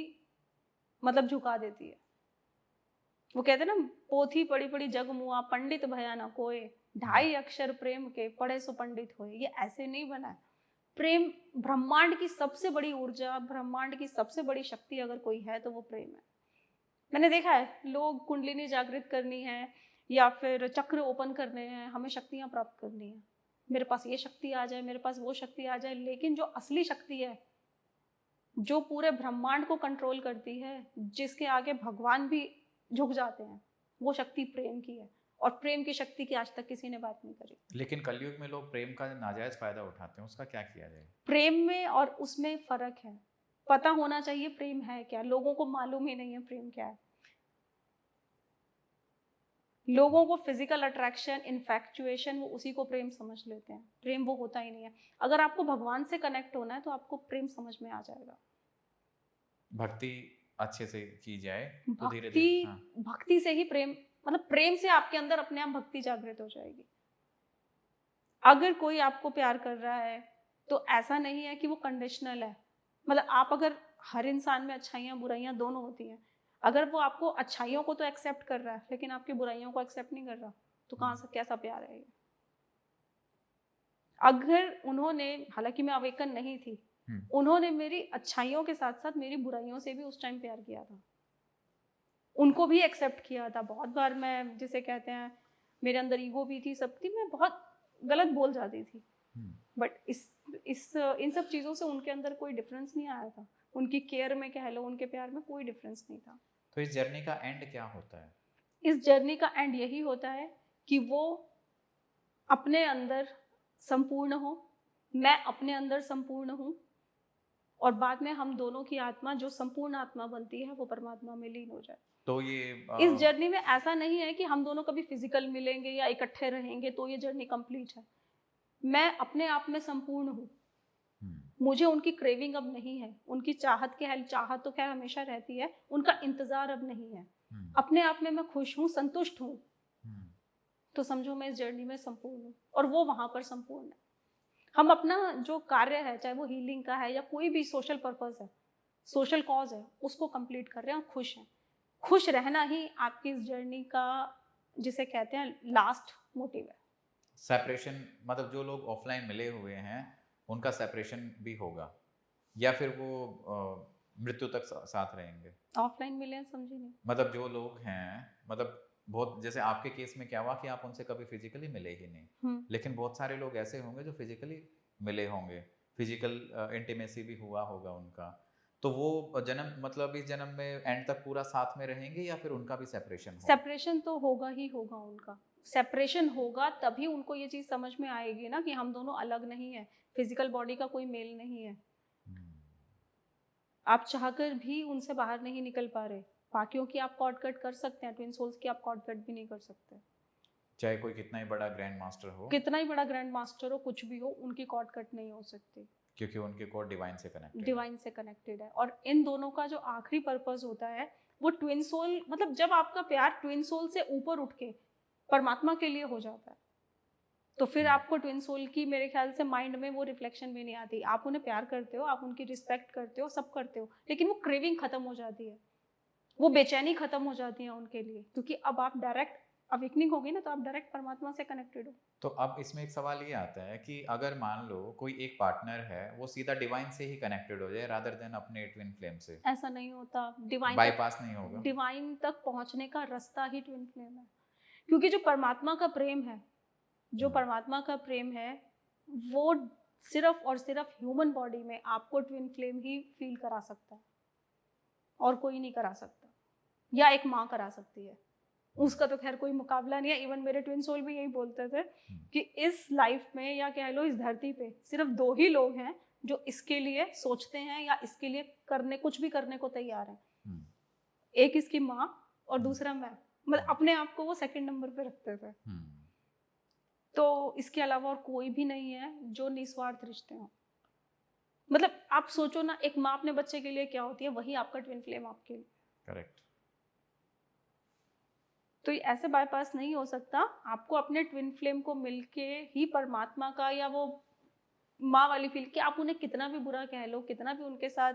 मतलब झुका देती है। वो कहते हैं ना, पोथी पड़ी पड़ी जग मुआ, पंडित भया ना कोय, 2.5 अक्षर प्रेम के पढ़े सो पंडित होए। ये ऐसे नहीं बना है। प्रेम ब्रह्मांड की सबसे बड़ी ऊर्जा, ब्रह्मांड की सबसे बड़ी शक्ति अगर कोई है तो वो प्रेम है। मैंने देखा है, लोग कुंडलिनी जागृत करनी है या फिर चक्र ओपन करने हैं, हमें शक्तियां प्राप्त करनी है, मेरे पास ये शक्ति आ जाए, मेरे पास वो शक्ति आ जाए। लेकिन जो असली शक्ति है, जो पूरे ब्रह्मांड को कंट्रोल करती है, जिसके आगे भगवान भी झुक जाते हैं, वो शक्ति प्रेम की है। और प्रेम की शक्ति की आज तक किसी ने बात नहीं करी। लेकिन कलयुग में लोग प्रेम का नाजायज फायदा उठाते हैं, उसका क्या किया जाए? प्रेम में और उसमें फर्क है। पता होना चाहिए प्रेम है क्या, लोगों को मालूम ही नहीं है प्रेम क्या है। लोगों को फिजिकल अट्रैक्शन, इन्फैक्चुएशन, वो उसी को प्रेम समझ लेते हैं। प्रेम वो होता ही नहीं है। अगर आपको भगवान से कनेक्ट होना है तो आपको प्रेम समझ में आ जाएगा। भक्ति अच्छे से की जाए तो धीरे भक्ति, धीरे। हाँ। भक्ति से ही प्रेम मतलब प्रेम से आपके अंदर अपने आप भक्ति जागृत हो जाएगी। अगर कोई आपको प्यार कर रहा है तो ऐसा नहीं है कि वो कंडीशनल है। मतलब आप अगर, हर इंसान में अच्छाइयाँ बुराइयाँ दोनों होती हैं, अगर वो आपको अच्छाइयों को तो एक्सेप्ट कर रहा है लेकिन आपकी बुराइयों को एक्सेप्ट नहीं कर रहा, तो कहाँ से कैसा प्यार है ये? अगर उन्होंने, हालांकि मैं अवेकन नहीं थी, उन्होंने मेरी अच्छाइयों के साथ साथ मेरी बुराइयों से भी उस टाइम प्यार किया था, उनको भी एक्सेप्ट किया था। बहुत बार मैं, जिसे कहते हैं, मेरे अंदर ईगो भी थी, सब थी, मैं बहुत गलत बोल जाती थी, बट इस इन सब चीज़ों से उनके अंदर कोई डिफरेंस नहीं आया था। उनकी केयर में कह लो, उनके प्यार में कोई डिफरेंस नहीं था। तो इस जर्नी का एंड क्या होता है? इस जर्नी का एंड यही होता है कि वो अपने अंदर संपूर्ण हो, मैं अपने अंदर संपूर्ण हूँ, और बाद में हम दोनों की आत्मा जो संपूर्ण आत्मा बनती है वो परमात्मा में लीन हो जाए। तो ये इस जर्नी में ऐसा नहीं है कि हम दोनों कभी फिजिकल मिलेंगे या इकट्ठे रहेंगे तो ये जर्नी कंप्लीट है। मैं अपने आप में संपूर्ण हूँ, मुझे उनकी क्रेविंग अब नहीं है, उनकी चाहत के है, चाहत तो खैर हमेशा रहती है, उनका इंतजार अब नहीं है। अपने आप में मैं खुश हूँ, संतुष्ट हूँ, तो समझो मैं इस जर्नी में संपूर्ण हूँ, और वो वहां पर संपूर्ण है। हम अपना जो कार्य है, चाहे वो हीलिंग का है या कोई भी सोशल पर्पस है, सोशल कॉज है, उसको कंप्लीट कर रहे हैं और खुश हैं। खुश रहना ही आपकी इस जर्नी का, जिसे कहते हैं, लास्ट मोटिव है। सेपरेशन, मतलब जो लोग ऑफलाइन मिले हुए हैं उनका सेपरेशन भी होगा, या फिर वो मृत्यु तक साथ रहेंगे? ऑफलाइन मिले हैं, समझी नहीं। मतलब जो लोग हैं, मतलब बहुत, जैसे आपके केस में क्या हुआ कि आप उनसे कभी फिजिकली मिले ही नहीं, लेकिन बहुत सारे लोग ऐसे होंगे जो फिजिकली मिले होंगे, फिजिकल इंटीमेसी भी हुआ होगा उनका, तो वो जन्म, मतलब इस जन्म में एंड तक पूरा साथ में रहेंगे या फिर उनका भी सेपरेशन होगा? सेपरेशन तो होगा ही होगा, उनका सेपरेशन होगा, तभी उनको ये चीज समझ में आएगी ना कि हम दोनों अलग नहीं है, फिजिकल बॉडी का कोई मेल नहीं है। आप चाहकर भी उनसे बाहर नहीं निकल पा रहे। बाकियों की आप कॉर्ड कट कर सकते हैं, ट्विन सोल्स की आप कॉर्ड कट भी नहीं कर सकते। चाहे कोई कितना ही बड़ा ग्रैंड मास्टर हो, कितना ही बड़ा ग्रैंड मास्टर हो, कुछ भी हो, उनकी कॉर्ड कट नहीं हो सकती, क्योंकि उनके कोड डिवाइन से कनेक्टेड है। डिवाइन से कनेक्टेड है। और इन दोनों का जो आखिरी पर्पस होता है वो ट्विन सोल, मतलब जब आपका प्यार ट्विन सोल से ऊपर उठ के परमात्मा के लिए हो जाता है, तो फिर आपको ट्विन सोल की, मेरे ख्याल से, माइंड में वो रिफ्लेक्शन भी नहीं आती। आप उन्हें प्यार करते हो, आप उनकी रिस्पेक्ट करते हो, सब करते हो, लेकिन वो क्रेविंग खत्म हो जाती है, वो बेचैनी खत्म हो जाती है उनके लिए, क्योंकि अब आप डायरेक्ट अवेकनिंग होगी ना, तो आप डायरेक्ट परमात्मा से कनेक्टेड हो। तो अब इसमें एक सवाल ये आता है कि अगर मान लो कोई एक पार्टनर है, वो सीधा डिवाइन से ही कनेक्टेड हो जाए रादर देन अपने ट्विन फ्लेम से, ऐसा नहीं होता। बाईपास नहीं होगा? डिवाइन तक पहुंचने का रास्ता ही ट्विन फ्लेम है, क्योंकि जो परमात्मा का प्रेम है, जो परमात्मा का प्रेम है, वो सिर्फ और सिर्फ ह्यूमन बॉडी में आपको ट्विन फ्लेम ही फील करा सकता है, और कोई नहीं करा सकता, या एक माँ करा सकती है, उसका तो खैर कोई मुकाबला नहीं है। इवन मेरे ट्विन सोल भी यही बोलते थे कि इस लाइफ में, या कह लो इस धरती पे, सिर्फ 2 ही लोग हैं जो इसके लिए सोचते हैं या इसके लिए करने, कुछ भी करने को तैयार हैं। एक इसकी माँ और दूसरा मैं, मतलब अपने आप को वो सेकंड नंबर पे रखते थे। तो इसके अलावा और कोई भी नहीं है जो निस्वार्थ रिश्ते हों। मतलब आप सोचो ना, एक माँ अपने बच्चे के लिए क्या होती है, वही आपका ट्विन फ्लेम आपके लिए। करेक्ट। तो ये ऐसे बाईपास नहीं हो सकता। आपको अपने ट्विन फ्लेम को मिलके ही परमात्मा का, या वो माँ वाली फील, कि आप उन्हें कितना भी बुरा कह लो, कितना भी उनके साथ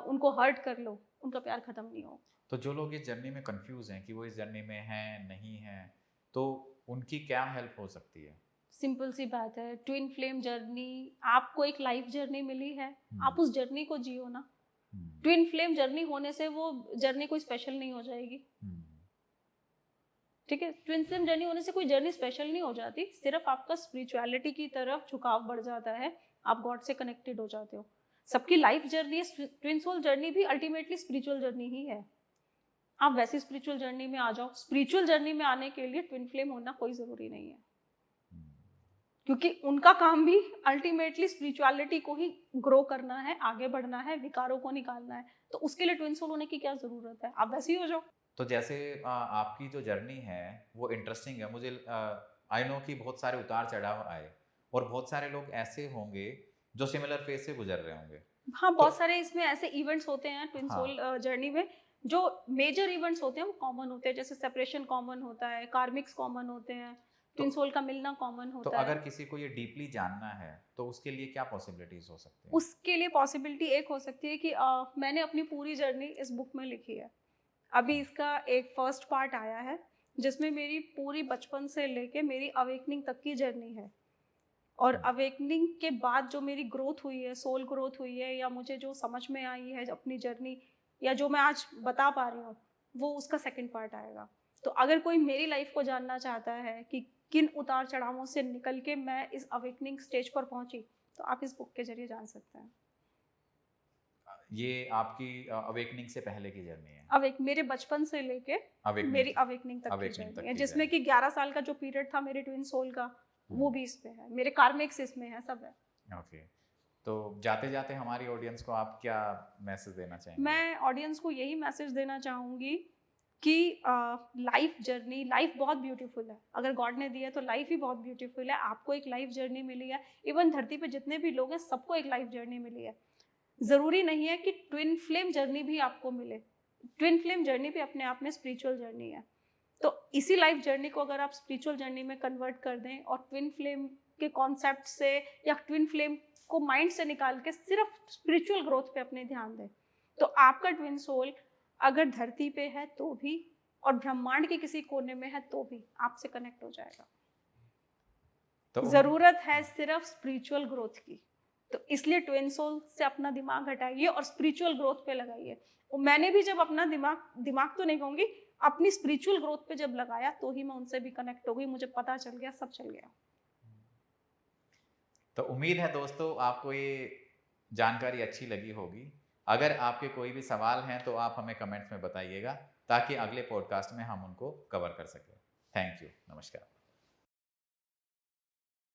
उनको हर्ट कर लो, उनका प्यार खत्म नहीं होगा। तो जो लोग इस जर्नी में कंफ्यूज हैं कि वो इस जर्नी में हैं नहीं हैं, तो उनकी क्या हेल्प हो सकती है? सिंपल सी बात है, ट्विन फ्लेम जर्नी, आपको एक लाइफ जर्नी मिली है, आप उस जर्नी को जियो ना। ट्विन फ्लेम जर्नी होने से वो जर्नी कोई स्पेशल नहीं हो जाएगी, ठीक है? ट्विन फ्लेम जर्नी होने से कोई जर्नी स्पेशल नहीं हो जाती, सिर्फ आपका स्पिरिचुअलिटी की तरफ झुकाव बढ़ जाता है, आप गॉड से कनेक्टेड हो जाते हो। सबकी life journey, twin soul journey भी अल्टीमेटली स्पिरिचुअल जर्नी ही है। आप वैसी स्पिरिचुअल जर्नी में आ जाओ। स्पिरिचुअल जर्नी में आने के लिए ट्विन फ्लेम होना कोई जरूरी नहीं है, क्योंकि उनका काम भी अल्टीमेटली स्पिरिचुअलिटी को ही ग्रो करना है, आगे बढ़ना है, विकारों को निकालना है। तो उसके लिए ट्विन सोल होने की क्या जरूरत है, आप वैसे ही हो जाओ। तो जैसे आपकी जो जर्नी है वो इंटरेस्टिंग है, मुझे आई नो कि बहुत सारे उतार चढ़ाव आए, और बहुत सारे लोग ऐसे होंगे जो सिमिलर फेज से गुजर रहे होंगे। हाँ, तो बहुत सारे इसमें ऐसे इवेंट्स होते हैं ट्विन हाँ, सोल जर्नी में, जो मेजर इवेंट्स होते हैं वो कॉमन होते हैं, जैसे सेपरेशन कॉमन होता है, कार्मिक्स कॉमन होते हैं, ट्विन सोल का मिलना कॉमन तो होता है। अगर किसी को ये डीपली जानना है तो उसके लिए क्या पॉसिबिलिटीज हो सकती हैं? उसके लिए पॉसिबिलिटी एक हो सकती है कि मैंने अपनी पूरी जर्नी इस बुक में लिखी है। अभी इसका एक फर्स्ट पार्ट आया है जिसमें मेरी पूरी बचपन से लेके मेरी अवेकनिंग तक की जर्नी है, और अवेकनिंग के बाद जो मेरी ग्रोथ हुई है, सोल ग्रोथ हुई है, या मुझे जो समझ में आई है अपनी जर्नी, या जो मैं आज बता पा रही हूँ, वो उसका सेकंड पार्ट आएगा। तो अगर कोई मेरी लाइफ को जानना चाहता है कि किन उतार चढ़ावों से निकल के मैं इस अवेकनिंग स्टेज पर पहुंची, तो आप इस बुक के जरिए जान सकते हैं। ये आपकी अवेकनिंग से पहले की जर्नी है? अवेक मेरे बचपन से लेके अवेकनिंग मेरी अवेकनिंग तक की अवेकनिंग तक जर्नी है, की जिसमें जर्नी। कि 11 साल का जो पीरियड था मेरे ट्विन सोल का, वो भी इसमें है, मेरे कार्मिक्स इसमें है, सब है। ओके, तो जाते जाते हमारी ऑडियंस को आप क्या मैसेज देना चाहेंगे? मैं ऑडियंस को यही मैसेज देना चाहूँगी कि लाइफ जर्नी, लाइफ बहुत ब्यूटीफुल है। अगर गॉड ने दिया तो लाइफ ही बहुत ब्यूटीफुल है। आपको एक लाइफ जर्नी मिली है, इवन धरती पे जितने भी लोग हैं सबको एक लाइफ जर्नी मिली है। ज़रूरी नहीं है कि ट्विन फ्लेम जर्नी भी आपको मिले। ट्विन फ्लेम जर्नी भी अपने आप में स्पिरिचुअल जर्नी है। तो इसी लाइफ जर्नी को अगर आप स्पिरिचुअल जर्नी में कन्वर्ट कर दें और ट्विन फ्लेम के कॉन्सेप्ट से या ट्विन फ्लेम को माइंड से निकाल के सिर्फ स्पिरिचुअल ग्रोथ पे अपने ध्यान दें, तो आपका ट्विन सोल अगर धरती पे है तो भी, और ब्रह्मांड के किसी कोने में है तो भी, आपसे कनेक्ट हो जाएगा। तो जरूरत है सिर्फ स्पिरिचुअल ग्रोथ की। तो इसलिए ट्विन सोल से अपना दिमाग हटाइए और स्पिरिचुअल ग्रोथ पे लगाइए। मैंने भी जब अपना दिमाग तो नहीं कहूंगी, अपनी स्पिरिचुअल ग्रोथ पे जब लगाया तो ही मैं उनसे भी कनेक्ट हो गई, मुझे पता चल गया, सब चल गया। तो उम्मीद है दोस्तों आपको ये जानकारी अच्छी लगी होगी। अगर आपके कोई भी सवाल हैं तो आप हमें कमेंट्स में बताइएगा ताकि अगले पॉडकास्ट में हम उनको कवर कर सकें। थैंक यू, नमस्कार।